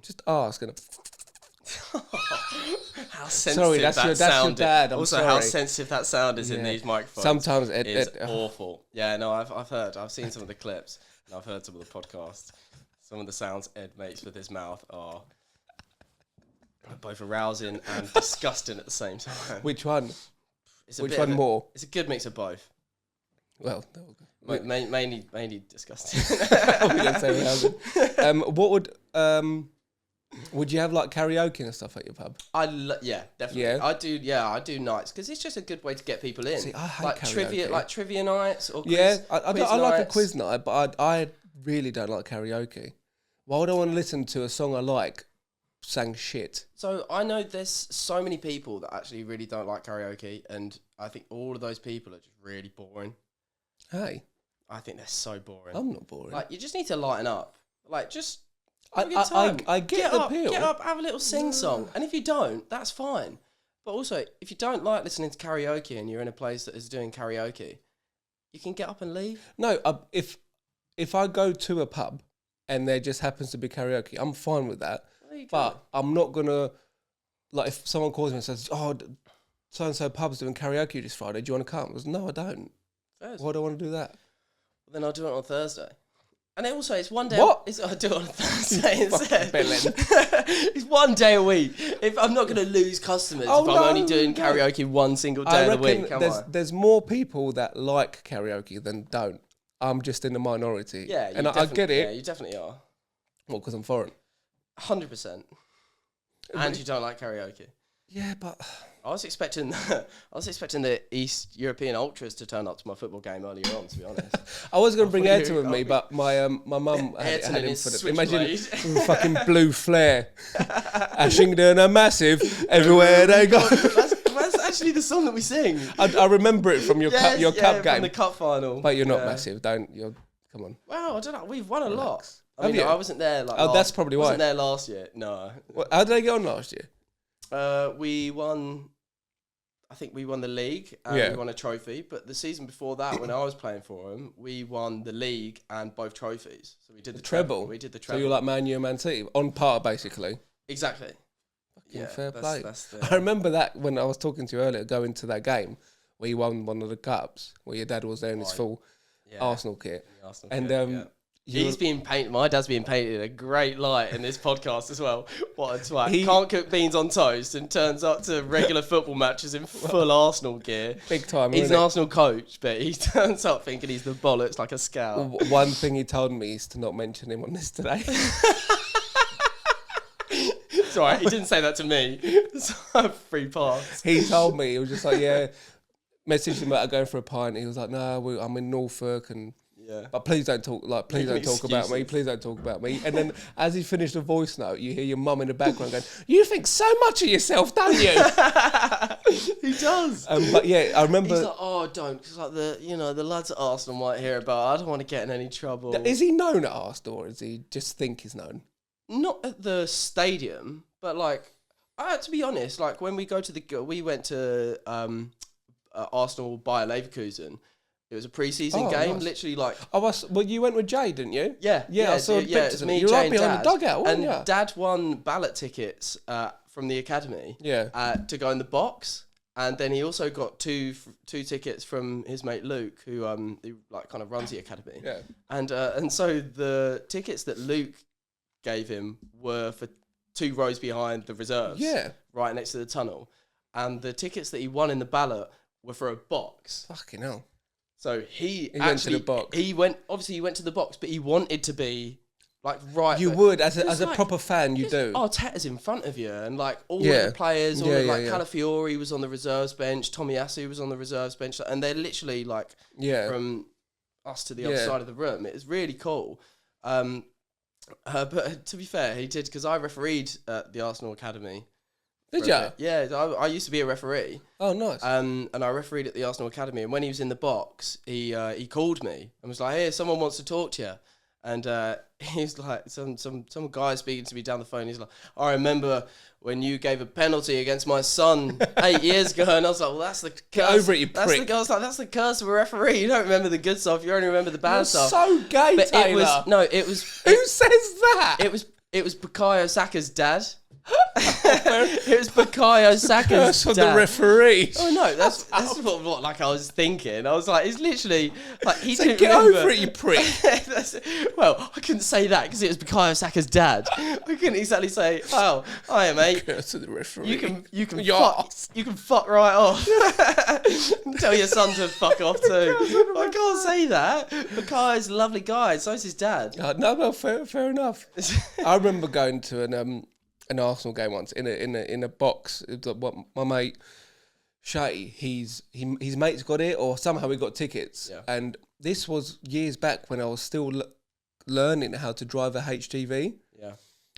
Just ask. And How sensitive Sorry, that's that your sound is. dad. I'm Also, how sorry. sensitive that sound is in Yeah. these microphones. Sometimes is awful. Yeah, no, I've seen some of the clips, and I've heard some of the podcasts. Some of the sounds Ed makes with his mouth are both arousing and disgusting at the same time. Which one? It's a Which bit one of a- more? It's a good mix of both. Well, Mainly disgusting. we don't say arousing. What would you have like karaoke and stuff at your pub? Yeah, definitely. Yeah? I do nights because it's just a good way to get people in. See, I hate like karaoke. trivia nights or quiz, Yeah, I quiz like a nights. quiz night, but I really don't like karaoke. Why would I want to listen to a song I like sang shit? So I know there's so many people that actually really don't like karaoke, and I think all of those people are just really boring. Hey, I think they're so boring. I'm not boring. Like you just need to lighten up. Like just I have a good time. get the up, appeal. Get up, have a little sing song, and if you don't, that's fine. But also, if you don't like listening to karaoke and you're in a place that is doing karaoke, you can get up and leave. No, if I go to a pub and there just happens to be karaoke, I'm fine with that. There you go. But I'm not gonna like if someone calls me and says, "Oh, so and so pub's doing karaoke this Friday. Do you want to come?" I was, no, I don't. Fairs. Why do I want to do that? Then I'll do it on Thursday. And then also, it's one day. What? I'll do it on Thursday instead. Bellend. It's one day a week. If I'm not going to lose customers if I'm only doing karaoke one single day of the week. There's more people that like karaoke than don't. I'm just in the minority. Yeah, and I get it. Yeah, you definitely are. Well, because I'm foreign. 100%. And you don't like karaoke. Yeah, but I was expecting the East European ultras to turn up to my football game earlier on. To be honest, I was going to bring Ayrton with me, but my mum had him for the. Imagine fucking blue flare, Ashington are massive everywhere they go. That's actually the song that we sing. I remember it from your cup game, from the cup final. But you're not massive. Come on. Well, I don't know. We've won a lot. Have you? I wasn't there. That's probably why. I wasn't there last year. No. How did they get on last year? We won. I think we won the league and we won a trophy. But the season before that, when I was playing for them, we won the league and both trophies. So we did the treble. We did the treble. So you're like Man U and Man City on par, basically. Exactly. Yeah, fair play. I remember that when I was talking to you earlier, going to that game where you won one of the cups, where your dad was there in his full Arsenal kit, He's being painted. My dad's being painted in a great light in this podcast as well. What a twat! He can't cook beans on toast and turns up to regular football matches in full Arsenal gear. Big time. He's an Arsenal coach, but he turns up thinking he's the bollocks like a scout. Well, one thing he told me is to not mention him on this today. It's alright. He didn't say that to me. So free pass. He told me, he was just like, messaged him about going for a pint. He was like, no, I'm in Norfolk and. Yeah. But please don't talk about me. Please don't talk about me. And then as he finished the voice note, you hear your mum in the background going, you think so much of yourself, don't you? He does. But yeah, I remember. He's like, oh, don't, because like the lads at Arsenal might hear about it. I don't want to get in any trouble. Is he known at Arsenal, or does he just think he's known? Not at the stadium, but like, to be honest, like when we went to Arsenal Bayer Leverkusen. It was a pre-season game, nice. Literally like. Well, you went with Jay, didn't you? Yeah, I saw pictures of it. You were right behind the dugout, weren't you? And Dad won ballot tickets from the academy. To go in the box, and then he also got two tickets from his mate Luke, who like kind of runs the academy. Yeah. And so the tickets that Luke gave him were for 2 rows behind the reserves. Yeah. Right next to the tunnel, and the tickets that he won in the ballot were for a box. Fucking hell. So he went to the box. He went to the box, but he wanted to be like right. You would, as a proper fan, you do. Arteta's in front of you, and like all of the players, Calafiori was on the reserves bench, Tomiyasu was on the reserves bench, and they're literally like from us to the other side of the room. It was really cool. But to be fair, he did, because I refereed at the Arsenal Academy. Did you? Yeah, I used to be a referee. Oh, nice. And I refereed at the Arsenal Academy, and when he was in the box, he called me and was like, "Hey, someone wants to talk to you." And he's like, some guy speaking to me down the phone. He's like, "I remember when you gave a penalty against my son 8 years ago." And I was like, "Well, that's the curse." Get over it, you prick. I was like, "That's the curse of a referee. You don't remember the good stuff. You only remember the bad stuff." So gay, but Taylor. It was. Who says that? It was Bukayo Saka's dad. It was Bukayo Saka's curse of dad. the referee. Oh no, that's what like I was thinking. I was like, it's literally like he didn't get remember. over it, you prick. Well, I couldn't say that because it was Bukayo Saka's dad. I couldn't exactly say, "Oh, hiya, mate." Curse of the referee. You can fuck right off. Tell your son to fuck off too. I can't say that. Bukayo's a lovely guy. So's his dad. No, fair enough. I remember going to an Arsenal game once in a box. It was my mate Shay, his mate's got it, or somehow we got tickets. Yeah. And this was years back when I was still learning how to drive a HGV. Yeah.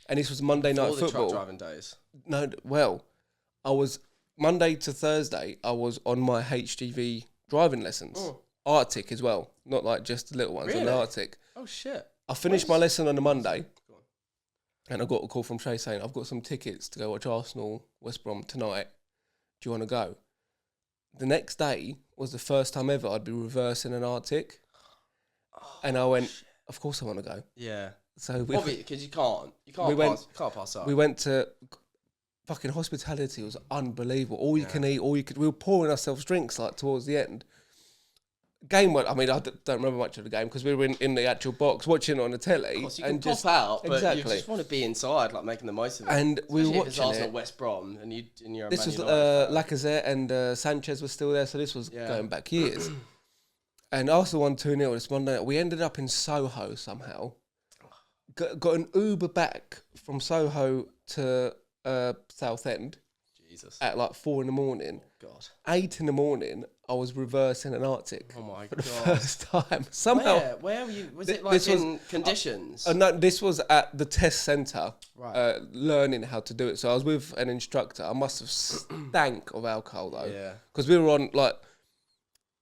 And this was Monday night football. All the truck driving days. No, well, I was Monday to Thursday. I was on my HGV driving lessons. Arctic as well, not like just the little ones. Really? On the Arctic. Oh shit! I finished my lesson on the Monday. And I got a call from Shay saying, "I've got some tickets to go watch Arsenal West Brom tonight. Do you want to go?" The next day was the first time ever I'd be reversing an Arctic. And I went, "Of course I want to go." Yeah. So because you can't pass up. We went to fucking hospitality. It was unbelievable. All you can eat, we were pouring ourselves drinks like towards the end. game. I mean, don't remember much of the game because we were in the actual box watching it on the telly. Of course, you and can just pop out, but exactly. you just want to be inside, like making the most of it. And we were Especially if it's watching Arsenal it. West Brom, and you're a This Man was United fan. Lacazette and Sanchez was still there, so this was Yeah. going back years. And Arsenal won 2-0 this Monday night. We ended up in Soho somehow. Got an Uber back from Soho to Southend Jesus. at like 4 a.m. God. 8 a.m, I was reversing an Arctic Oh my for the God. first time. Somehow. Where were you? Was Th- it like this was- in conditions? No, this was at the test centre, Right. learning how to do it. So I was with an instructor. I must have stank of alcohol though, Yeah. because we were on like.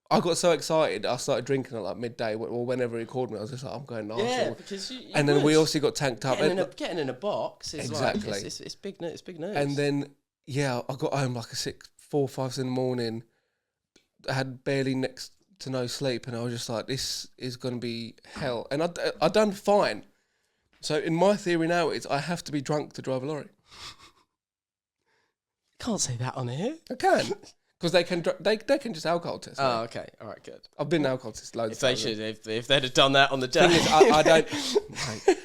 I got so excited, I started drinking at like midday or whenever he called me. I was just like, I'm going to Yeah, Arsenal. because you And then we would. obviously got tanked up. Getting in a box is Exactly. like it's big news. It's big news. And then I got home like 4 or 5 in the morning. I had barely next to no sleep, and I was just like, this is going to be hell. And I done fine. So in my theory now is I have to be drunk to drive a lorry. Can't say that on here. I can. Because they can just alcohol test me. Oh, okay. All right, good. I've been alcohol tested loads If of they times. should, if they'd have done that on the day. Thing is, I don't. Mate,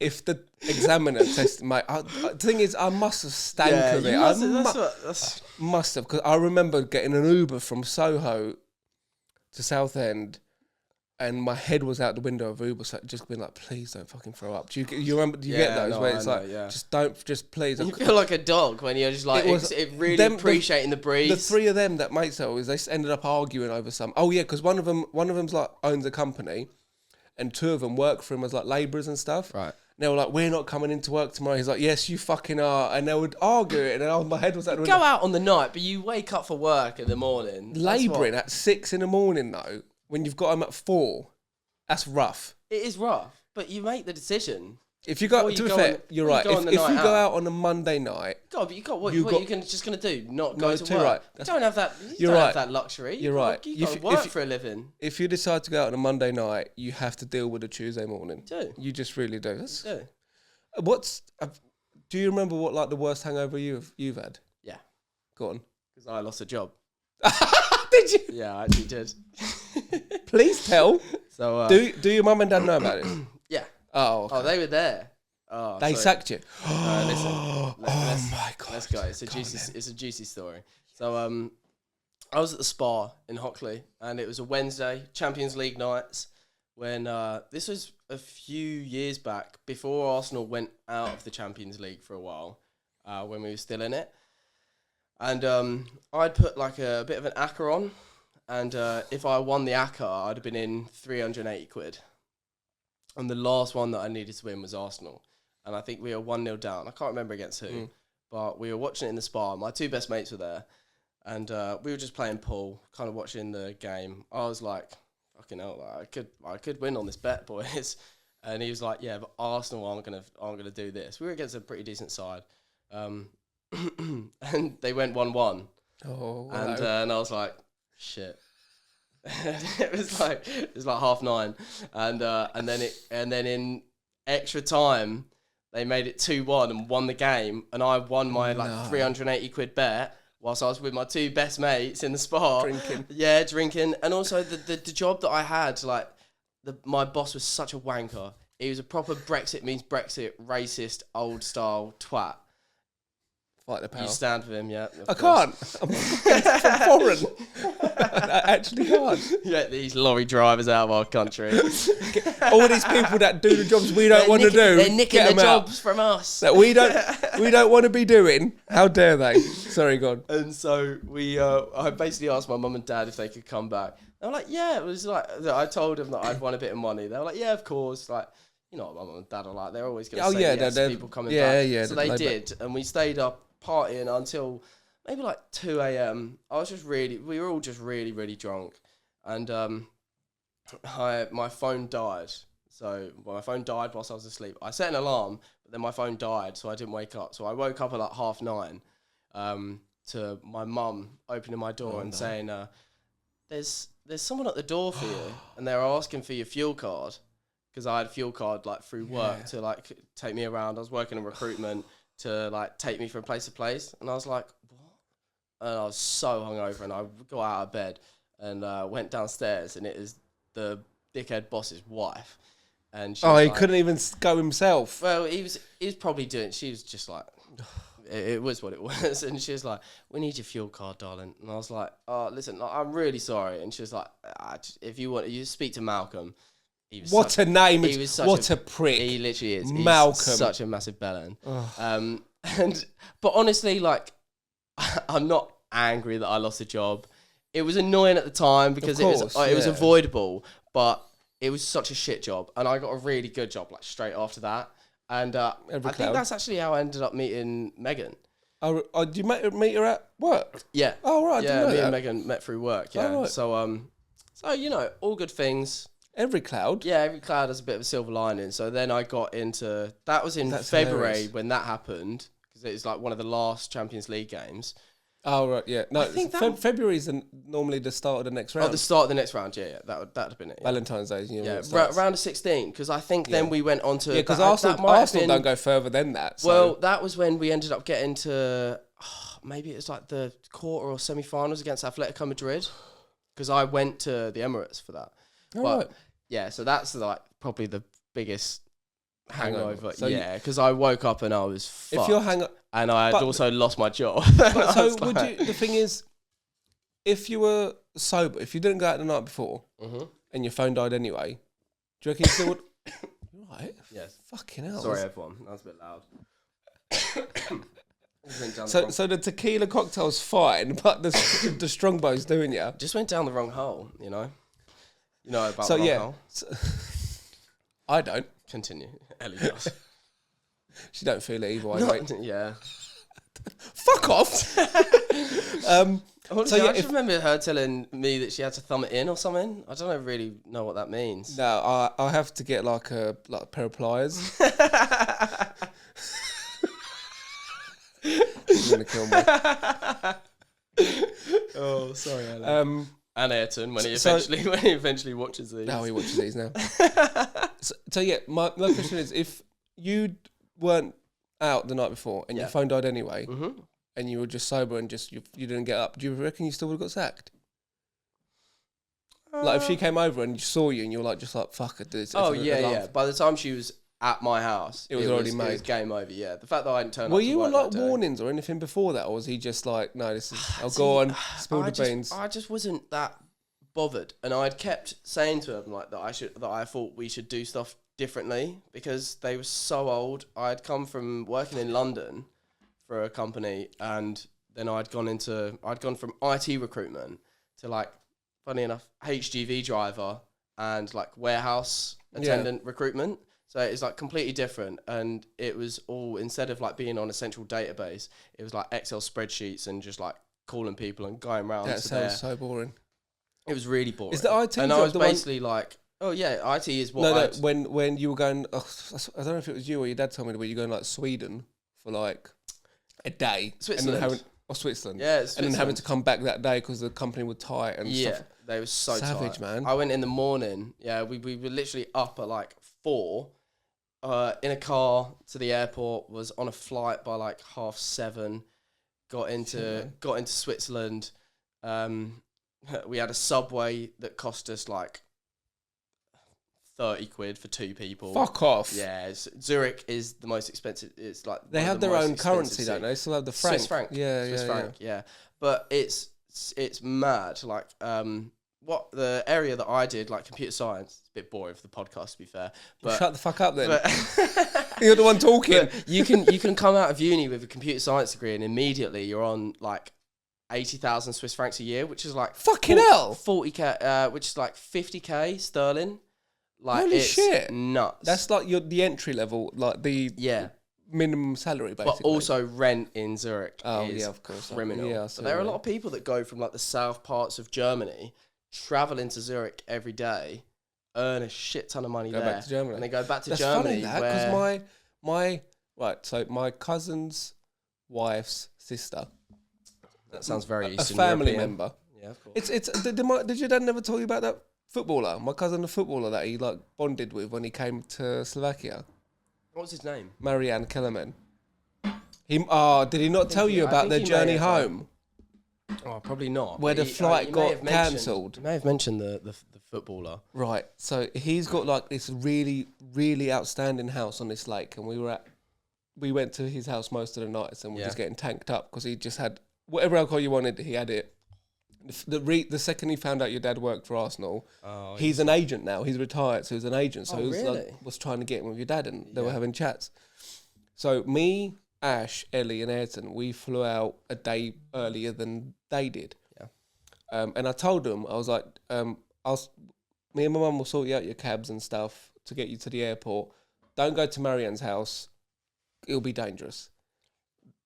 if the examiner tested, mate, the thing is, I must have stank of it. That's Must have, because I remember getting an Uber from Soho to Southend, and my head was out the window of Uber, so just being like, please don't fucking throw up. Do you remember? Do you get Yeah, those no, where I it's know, like, yeah. just please. You feel like a dog when you're just like It was- really them- appreciating the breeze. The three of them that mates that was, they ended up arguing over some. Oh yeah, because one of them's like owns a company, and two of them work for him as like labourers and stuff. Right. And they were like, we're not coming into work tomorrow. He's like, yes, you fucking are. And they would argue it, and my head was out the Go window. out on the night, but you wake up for work in the morning. That's Labouring what- at 6 a.m. though, when you've got them at 4, that's rough. It is rough, but you make the decision. If you go, Before to you be go fair, on- you're before right. you go If on the you night go out- out on a Monday night, God, but you got what You you got- can just gonna do? Not No, go to too work. right. You don't have that. You You're don't right. have that luxury. You're right. You got If- to work if- for a living. if you decide to go out on a Monday night, you have to deal with a Tuesday morning. You do. You just really do. That's, You do. do you remember what like the worst hangover you've had? Yeah, Go on. because I lost a job. Did you? Yeah, I actually did. Please tell. So Do your mum and dad know about it? yeah. Oh, okay. Oh, they were there. Oh, They so- sacked you. Listen. Oh my god. Let's go. It's a juicy story. So I was at the Spa in Hockley, and it was a Wednesday, Champions League nights, when this was a few years back before Arsenal went out of the Champions League for a while, when we were still in it. And I'd put like a bit of an acca on, and if I won the acca, I'd have been in 380 quid. And the last one that I needed to win was Arsenal. And I think we were 1-0 down. I can't remember against who, but we were watching it in the Spa. My two best mates were there, and we were just playing pool, kind of watching the game. I was like, fucking hell, like, I could win on this bet, boys. And he was like, yeah, but Arsenal aren't gonna do this. We were against a pretty decent side. And they went 1-1. Oh, And I was like, shit. it was like 9:30, and then in extra time they made it 2-1 and won the game, and I won my 380 quid bet whilst I was with my two best mates in the Spa drinking, and also the job that I had, like my boss was such a wanker. He was a proper Brexit means Brexit racist old style twat. Fight the power. You stand with him, yeah? I can't. I'm from foreign. I actually can't. Get these lorry drivers out of our country. All these people that do the jobs we don't want to do, They're nicking get the 'em out. jobs from us. That we don't want to be doing. How dare they? Sorry, God. And so I basically asked my mum and dad if they could come back. They were like, yeah. It was like, I told them that I'd won a bit of money. They were like, yeah, of course. Like, you know what my mum and dad are like. They're always going to say yes to people coming back. Yeah, so they did. And we stayed up partying until maybe like 2 a.m. We were all just really, really drunk. And my phone died. So my phone died whilst I was asleep. I set an alarm, but then my phone died, so I didn't wake up. So I woke up at like 9:30 to my mum opening my door and saying, there's someone at the door for you, and they're asking for your fuel card, because I had a fuel card like through work to like take me around. I was working in recruitment to like take me from place to place, and I was like, what? And I was so hungover, and I got out of bed, and went downstairs, and it is the dickhead boss's wife. And she Oh, was he like, couldn't even go himself. Well, he was probably doing. She was just like, it was what it was, and she was like, "We need your fuel card, darling." And I was like, "Oh, listen, I'm really sorry." And she was like, "If you want, you speak to Malcolm." He was What a name! He was such What a prick! He literally is. Malcolm. He's such a massive bellend. But honestly, like, I'm not angry that I lost a job. It was annoying at the time because it was avoidable, but it was such a shit job, and I got a really good job like straight after that. And I think that's actually how I ended up meeting Megan. Oh, did you meet her at work? Yeah. Oh, right. Yeah, me and and Megan met through work. Yeah. Oh, right. So you know, all good things. Every cloud. Yeah, every cloud has a bit of a silver lining. So then I got into that was in That's February hilarious. when that happened because it was like one of the last Champions League games. Oh, right, yeah. No, I think February is normally the start of the next round. Oh, the start of the next round. Yeah, that'd have been it. Yeah. Valentine's Day. You know, Yeah, round of 16 because I think then we went on to because that Arsenal don't go further than that. So. Well, that was when we ended up getting to maybe it was like the quarter or semi-finals against Atletico Madrid because I went to the Emirates for that. But yeah, so that's like probably the biggest hangover. So yeah, because I woke up and I was fucked. If you're and I had also lost my job. But so would you? The thing is, if you were sober, if you didn't go out the night before, and your phone died anyway, do you reckon you still would? Right. Yes. Fucking hell. Sorry, everyone. That was a bit loud. So the tequila cocktail's fine, but the Strongbow's doing you. Just went down the wrong hole, you know. You know about So the wrong yeah, hole. I don't. Continue. Ellie does. She don't feel it either way, mate. Yeah. Fuck off. Honestly, I just remember her telling me that she had to thumb it in or something. I don't really know what that means. No, I have to get like a pair of pliers. You're gonna kill me. Oh, sorry, Ellie. And Ayrton when he eventually watches these. No, he watches these now. so yeah, my question is, if you weren't out the night before and your phone died anyway, and you were just sober and just you didn't get up, do you reckon you still would have got sacked? Like if she came over and saw you and you were like, just like, fuck it, this. Oh yeah. By the time she was at my house, it was already made. It was game over. Yeah, the fact that I didn't turn up. Were you on like warnings or anything before that, or was he just like, no, this is? I'll go on, spill the beans. I just wasn't that bothered, and I'd kept saying to them like that I thought we should do stuff differently because they were so old. I'd come from working in London for a company, and then I'd gone from IT recruitment to like, funny enough, HGV driver and like warehouse attendant recruitment. So it's like completely different, and it was all, instead of like being on a central database, it was like Excel spreadsheets and just like calling people and going around. That sounds so boring. It was really boring. Is the IT and job I was the basically like, oh yeah, IT is what. No, when you were going, I don't know if it was you or your dad told me, but you were going like Sweden for like a day, Switzerland, Switzerland, yeah, and then having to come back that day because the company was tight and stuff. They were so savage, tight. Man. I went in the morning. Yeah, we were literally up at like 4. In a car to the airport, was on a flight by like 7:30. Got into Switzerland. We had a subway that cost us like 30 quid for 2 people. Fuck off. Yeah, Zurich is the most expensive. It's like they have their own currency, don't they? They still have the franc. Swiss franc. Swiss franc. Yeah. But it's mad. Like what the area that I did, like computer science, it's a bit boring for the podcast to be fair. But shut the fuck up then. You're the one talking. You can come out of uni with a computer science degree and immediately you're on like 80,000 Swiss francs a year, which is like fucking hell. 40k, which is like 50k sterling. Like holy it's shit, nuts. That's like the entry level, like the minimum salary, basically. But also rent in Zurich is of course, criminal. Yeah, so there are a lot of people that go from like the south parts of Germany, travel into Zurich every day, earn a shit ton of money go back to Germany, and they go back to That's Germany. Funny that because my cousin's wife's sister. That sounds very a family European member. Yeah, of course. Did your dad never tell you about that footballer? My cousin, the footballer that he like bonded with when he came to Slovakia. What's his name? Marianne Kellerman. Did he not tell you about their journey home? Oh, probably not. Where the flight got cancelled. You may have mentioned the footballer. Right. So he's got like this really, really outstanding house on this lake, and we went to his house most of the nights, and we're just getting tanked up because he just had whatever alcohol you wanted. He had it. The second he found out your dad worked for Arsenal, he's an agent now. He's retired, so he's an agent. So he was trying to get him with your dad, and they were having chats. So me, Ash, Ellie, and Ayrton, we flew out a day earlier than they did. Yeah. And I told them, I was like, me and my mum will sort you out your cabs and stuff to get you to the airport. Don't go to Marianne's house. It'll be dangerous.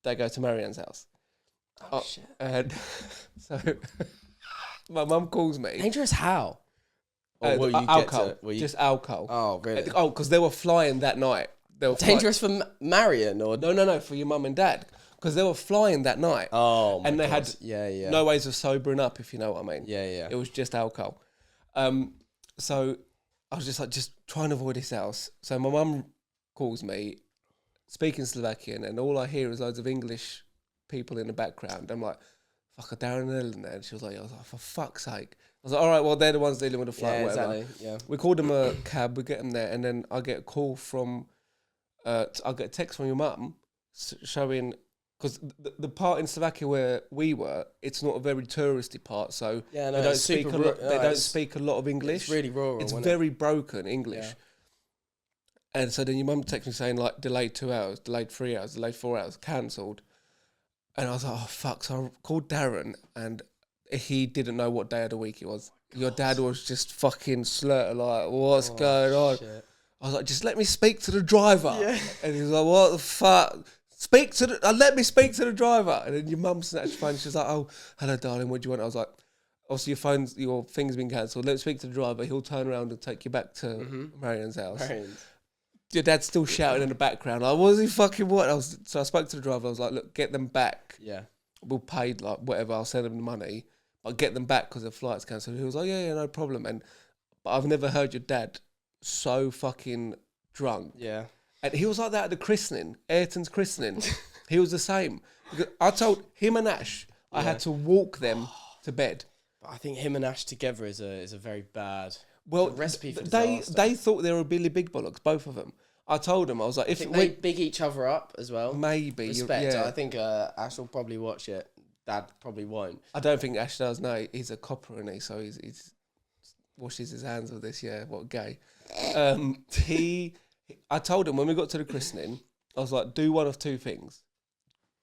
They go to Marianne's house. Oh, shit. And so my mum calls me. Dangerous how? Or alcohol. Just alcohol. Oh, really? Oh, because they were flying that night. They were dangerous for Marion? Or No, for your mum and dad. Because they were flying that night. Oh, my And they God. had no ways of sobering up, if you know what I mean. Yeah. It was just alcohol. So I was just trying to avoid his house. So my mum calls me, speaking Slovakian, and all I hear is loads of English people in the background. I'm like, fuck, Darren and Ellen there. And I was like, for fuck's sake. I was like, all right, well, they're the ones dealing with the flight, whatever. Exactly. Yeah. We called them a cab, we get them there, and then I get a call from, I get a text from your mum showing, because the part in Slovakia where we were, it's not a very touristy part, so they don't speak a lot of English. It's really rural. It's very broken English. Yeah. And so then your mum texted me saying, like, delayed 2 hours, delayed 3 hours, delayed 4 hours, cancelled. And I was like, oh, fuck. So I called Darren, and he didn't know what day of the week it was. Your dad was just fucking slurred, like, what's going on? Shit. I was like, just let me speak to the driver. Yeah. And he was like, what the fuck? Let me speak to the driver. And then your mum snatched the phone. She was like, oh, hello, darling, what do you want? I was like, obviously your thing's been cancelled. Let me speak to the driver. He'll turn around and take you back to Marianne's house. Your dad's still shouting in the background, like, what is he fucking what? So I spoke to the driver. I was like, look, get them back. Yeah. We'll pay, like, whatever. I'll send them the money. But get them back because the flight's cancelled. He was like, yeah, no problem. But I've never heard your dad so fucking drunk. Yeah. And he was like that at the christening, Ayrton's christening. He was the same. Because I told him and Ash, I had to walk them to bed. But I think him and Ash together is a very bad recipe for they disaster. they thought they were Billy Big Bollocks, both of them. I told them, I was like, I think they big each other up as well. Maybe. Respect. Yeah. I think Ash will probably watch it. Dad probably won't. I don't think Ash does. No, he's a copper, isn't he? So he's washes his hands with this. Yeah, what gay. I told him when we got to the christening, I was like, do one of two things.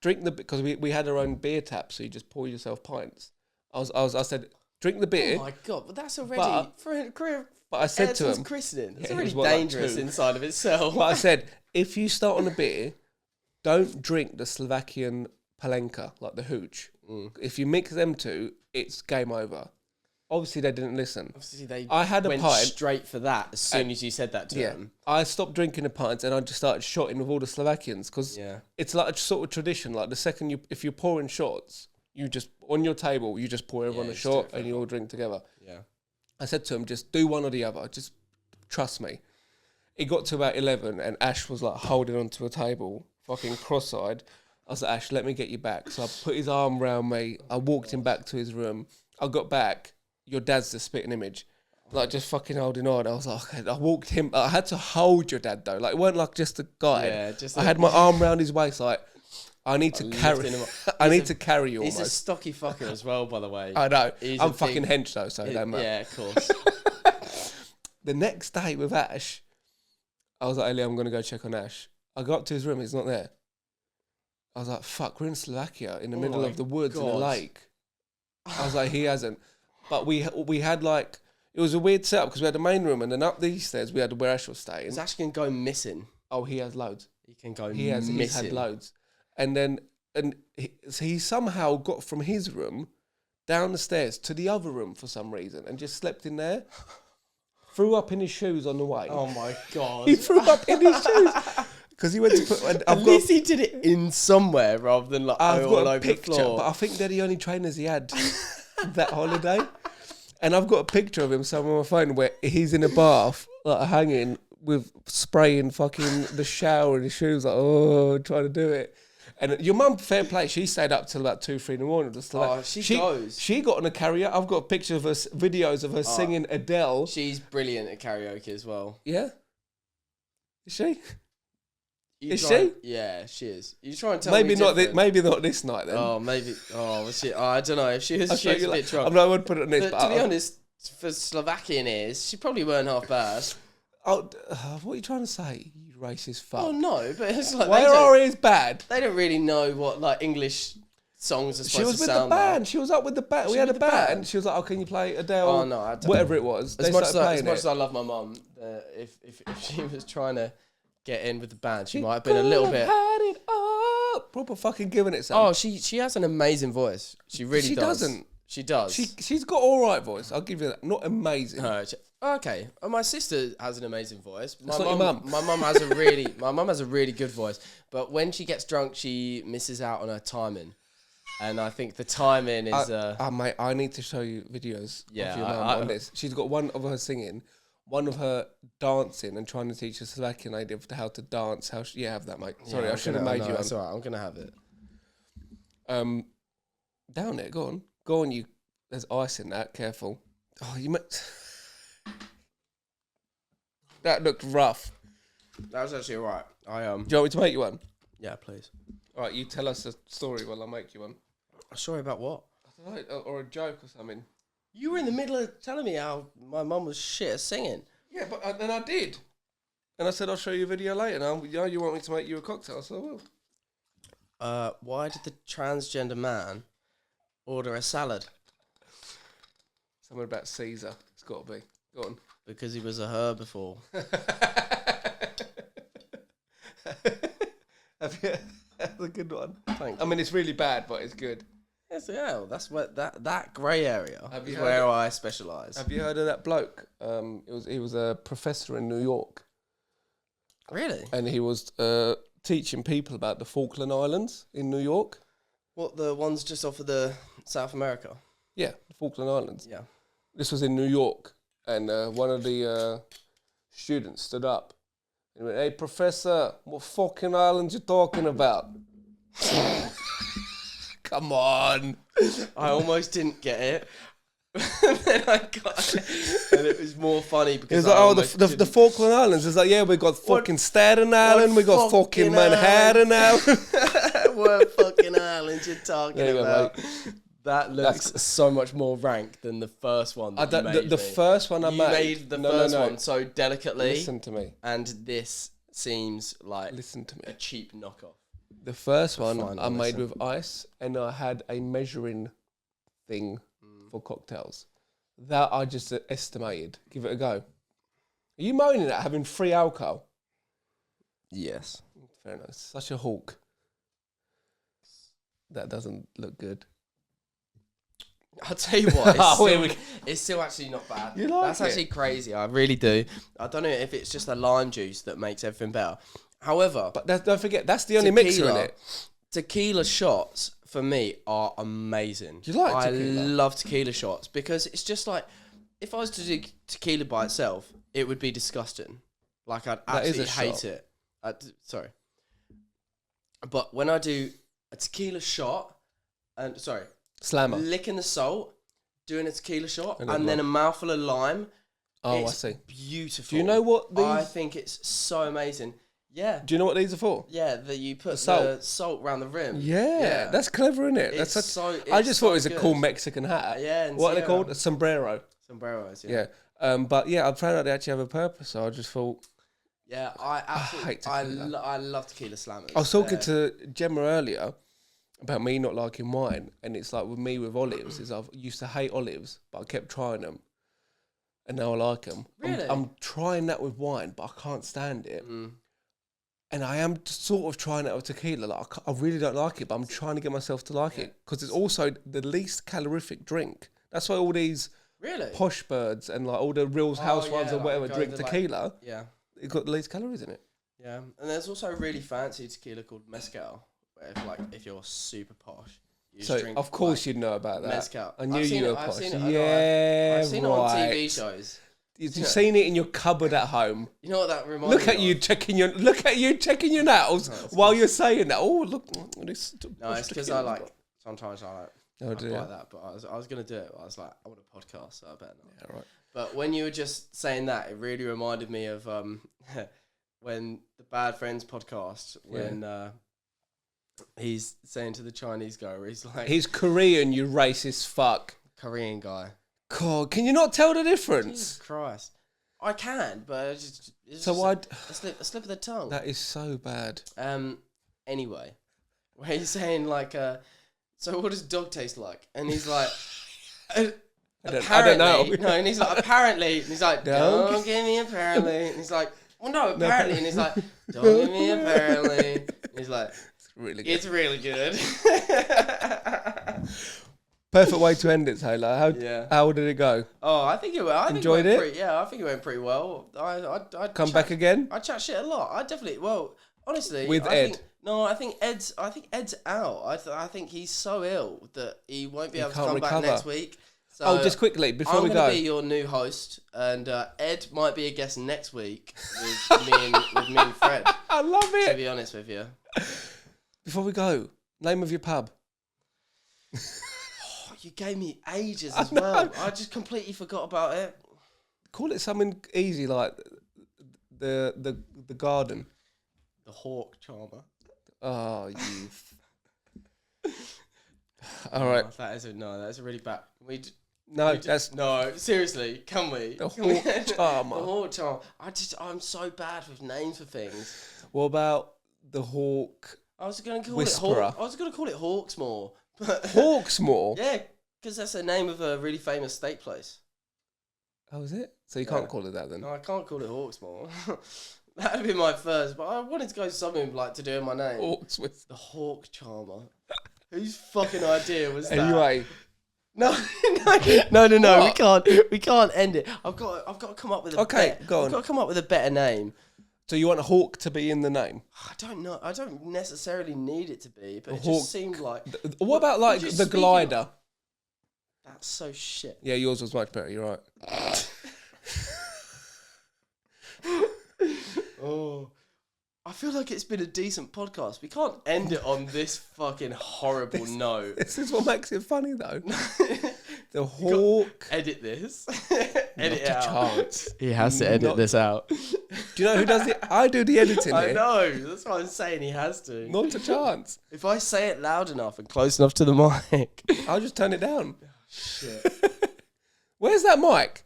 Drink because we had our own beer tap, so you just pour yourself pints. I said, drink the beer. Oh my God, but that's already for a career. But I said to him, christening. It's yeah, already like dangerous inside of itself. But I said, if you start on a beer, don't drink the Slovakian palenka, like the hooch. If you mix them two, it's game over. Obviously, they didn't listen. I had a went pint straight for that as soon as you said that to them. I stopped drinking the pints and I just started shotting with all the Slovakians because it's like a sort of tradition. Like the second if you're pouring shots, you just on your table you just pour everyone a shot and you all drink together. Yeah. I said to him, just do one or the other. Just trust me. It got to about 11 and Ash was like holding onto a table, fucking cross-eyed. I was like, Ash, let me get you back. So I put his arm around me. I walked him back to his room. I got back. Your dad's the spitting image. Like, just fucking holding on. I was like, okay. I walked him. I had to hold your dad, though. Like, it weren't like just a guy. Yeah, I had my arm around his waist, like, I need to carry him. I need to carry you almost. He's a stocky fucker as well, by the way. I know. I'm fucking hench, though, so don't matter. Yeah, of course. The next day with Ash, I was like, Ellie, I'm going to go check on Ash. I got up to his room. He's not there. I was like, fuck, we're in Slovakia in the middle of the woods in a lake. I was like, he hasn't. But we had like, it was a weird setup because we had the main room and then up these stairs we had where Ash was staying. Is Ash can go missing? Oh, he has loads. He can go missing. He's had loads. And then he somehow got from his room down the stairs to the other room for some reason and just slept in there. Threw up in his shoes on the way. Oh my God. He threw up in his shoes. Because he went to put... At least he did it in somewhere rather than like I've got all a over picture, the floor. but I think they're the only trainers he had that holiday. And I've got a picture of him somewhere on my phone where he's in a bath, like hanging with spraying fucking the shower in his shoes, like, oh, trying to do it. And your mum, fair play, she stayed up till about 2, 3 in the morning. Just like, she goes. She got on a karaoke. I've got a picture of her, videos of her singing Adele. She's brilliant at karaoke as well. Yeah? Is she? She? Yeah, she is. You try and tell maybe me not. different. Maybe not this night then. Oh, maybe. Oh, was she? Oh, I don't know. If she was, she was a bit drunk. I'm not going to put it on this. But to be honest, for Slovakian ears, she probably weren't half bad. Oh, what are you trying to say? You racist fuck. Oh no, but it's like why are ears bad? They don't really know what like English songs are supposed to sound like. She was with the band. She was up with the band. We had a band. She was like, "Oh, can you play Adele?" Oh no, I don't whatever it was. As much as I love my mum, if she was trying to get in with the band, she might have been a little bit. Had it up. Proper fucking giving it some. Oh, she has an amazing voice. She really does. She doesn't. She does. She's got all right voice. I'll give you that. Not amazing. No, okay. My sister has an amazing voice. That's not your mum. My mum has a really good voice. But when she gets drunk, she misses out on her timing. And I think the timing is. Mate, I need to show you videos of your mum on this. She's got one of her singing, one of her dancing and trying to teach a Slovakian lady of how to dance. Have that, mate. Sorry, yeah, I should have made you. That's alright. I'm gonna have it. Down there. Go on. Go on, you. There's ice in that. Careful. Oh, you. That looked rough. That was actually alright. Do you want me to make you one? Yeah, please. All right, you tell us a story while I make you one. A story about what? I don't know, or a joke or something. You were in the middle of telling me how my mum was shit at singing. Yeah, but then I did. And I said I'll show you a video later. Now you want me to make you a cocktail, so I will. Why did the transgender man order a salad? Something about Caesar. It's got to be. Go on. Because he was a herbivore. That's a good one. Thanks. I mean, it's really bad, but it's good. Yes, yeah, that's what that grey area is heard where of- I specialise. Have you heard of that bloke? He was a professor in New York, Really? and he was teaching people about the Falkland Islands in New York. What, the ones just off of the South America? Yeah, the Falkland Islands. Yeah. This was in New York, and one of the students stood up and went, "Hey, professor, what fucking islands you talking about?" Come on. I almost didn't get it. Then I got it. And it was more funny because It's like, the Falkland Islands. It's like, yeah, we got fucking Staten Island, we got fucking Manhattan Island. What fucking islands you're talking There you go, about? mate. That looks so much more rank than the first one. That you made the me. first one I You made. made the first one so delicately, Listen to me. and this seems like Listen to me. a cheap knockoff. The first one fine, I made listen. with ice, and I had a measuring thing for cocktails. That I just estimated. Give it a go. Are you moaning at having free alcohol? Yes. Fair enough. Such a hawk. That doesn't look good. I'll tell you what, Oh, here we it's still actually not bad. You like That's it? actually crazy. I really do. I don't know if it's just the lime juice that makes everything better. However, But don't forget, that's the only mixer in it. Tequila shots for me are amazing. Do you like I tequila? love tequila shots because it's just like, if I was to do tequila by itself, it would be disgusting. Like, I'd That is a absolutely hate shot. it. Sorry. But when I do a tequila shot, Slammer. licking the salt, doing a tequila shot, Another and then one. a mouthful of lime. Oh, it's I see. beautiful. Do you know what these... I think it's so amazing. Yeah. Do you know what these are for? Yeah, that you put the salt. salt around the rim. Yeah, that's clever, isn't it? It's That's so. I just thought it was a good. cool Mexican hat. Yeah, and What are they Sierra. called? A sombrero. Sombreros. Yeah. But yeah, I found out they actually have a purpose, so I just thought... Yeah, I absolutely. hate tequila. I love tequila slammers. I was talking to Gemma earlier about me not liking wine, and it's like with me with olives, is I used to hate olives, but I kept trying them, and now I like them. Really? I'm trying that with wine, but I can't stand it. And I am sort of trying it with tequila. Like I really don't like it, but I'm trying to get myself to like it because it's also the least calorific drink. That's why all these Really? posh birds and like all the real housewives yeah, or whatever like drink the, like- tequila. Yeah. It's got the least calories in it. Yeah. And there's also a really fancy tequila called mezcal, where if you're super posh, you So just drink, of course you'd know about that. mezcal. I knew I've seen you it, were I've posh. seen it, I know, Yeah, I've seen it on right. TV shows. You've seen it in your cupboard at home. You know what that reminds Look me at you of? checking your nails while you're saying that. Oh, look. This, No, it's because I like, sometimes I like, Oh, dear. like that, but I was going to do it. But I was like, I want a podcast, so I better not. Yeah, right. But when you were just saying that, it really reminded me of when the Bad Friends podcast, when he's saying to the Chinese guy, where he's like... He's Korean, you racist fuck. Korean guy. God, can you not tell the difference? Jesus Christ. I can, but it's So just why... a slip of the tongue. That is so bad. Anyway, where he's saying like, so what does dog taste like? And he's like, I don't know. No, and he's like, apparently, and he's like, don't give me apparently. And he's like, well, no, apparently. And he's like, don't give me apparently. And he's like, it's really good. It's really good. Perfect way to end it, Taylor. How did it go? Oh, I think it went. I think Enjoyed it? it? Pretty, yeah, I think it went pretty well. I'd Come back again? I chat shit a lot. I definitely. Well, honestly, With I Ed? I think Ed's out. I think he's so ill that he won't be able to come recover. back next week. So Just quickly before I'm we go. going to be your new host, and Ed might be a guest next week with me and Fred. I love To it. be honest with you. Before we go, name of your pub. You gave me ages as well. I just completely forgot about it. Call it something easy like the garden. The Hawk Charmer. Oh, you. All right. Oh, that is a really bad. That's Seriously, can we? the Can we- Hawk Charmer. The Hawk Charmer. I'm so bad with names for things. What about the Hawk I was gonna call Whisperer? it. I was gonna call it Hawksmoor. But Hawksmoor? yeah, because that's the name of a really famous steak place. Oh, is it? So you can't call it that then? No, I can't call it Hawksmoor. That'd be my first, but I wanted to go something like to do in my name. Hawks with. The Hawk Charmer. Whose fucking idea was that? Anyway, No. What? We can't end it. I've got to come up with a go on. I've got to come up with a better name. So you want a hawk to be in the name? I don't know. I don't necessarily need it to be, but A it hawk- just seemed like What about like just the speaking glider? that's so shit. Yeah, yours was much better. You're right. Oh, I feel like it's been a decent podcast. We can't end it on this fucking horrible note. This is what makes it funny though. The hawk. Edit this. Not Edit it a out. chance. He has to edit Not- this out. Do you know who does it? I do the editing I here. know. That's what I'm saying. He has to. Not a chance. If I say it loud enough and close enough to the mic. I'll just turn it down. Shit. Where's that mic?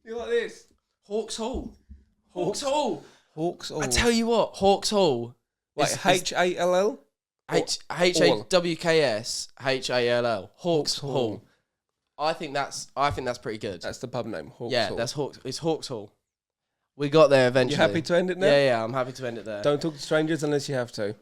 You like this? Hawks Hall. Hawks Hall. Hawks. I tell you what, Hawks Hall. Like HALL? HWKS Hawks Hall. Hall. I think that's pretty good. That's the pub name. Hawks Yeah, Hall. that's Hawks. It's Hawks Hall. We got there eventually. You happy to end it now? Yeah, I'm happy to end it there. Don't talk to strangers unless you have to.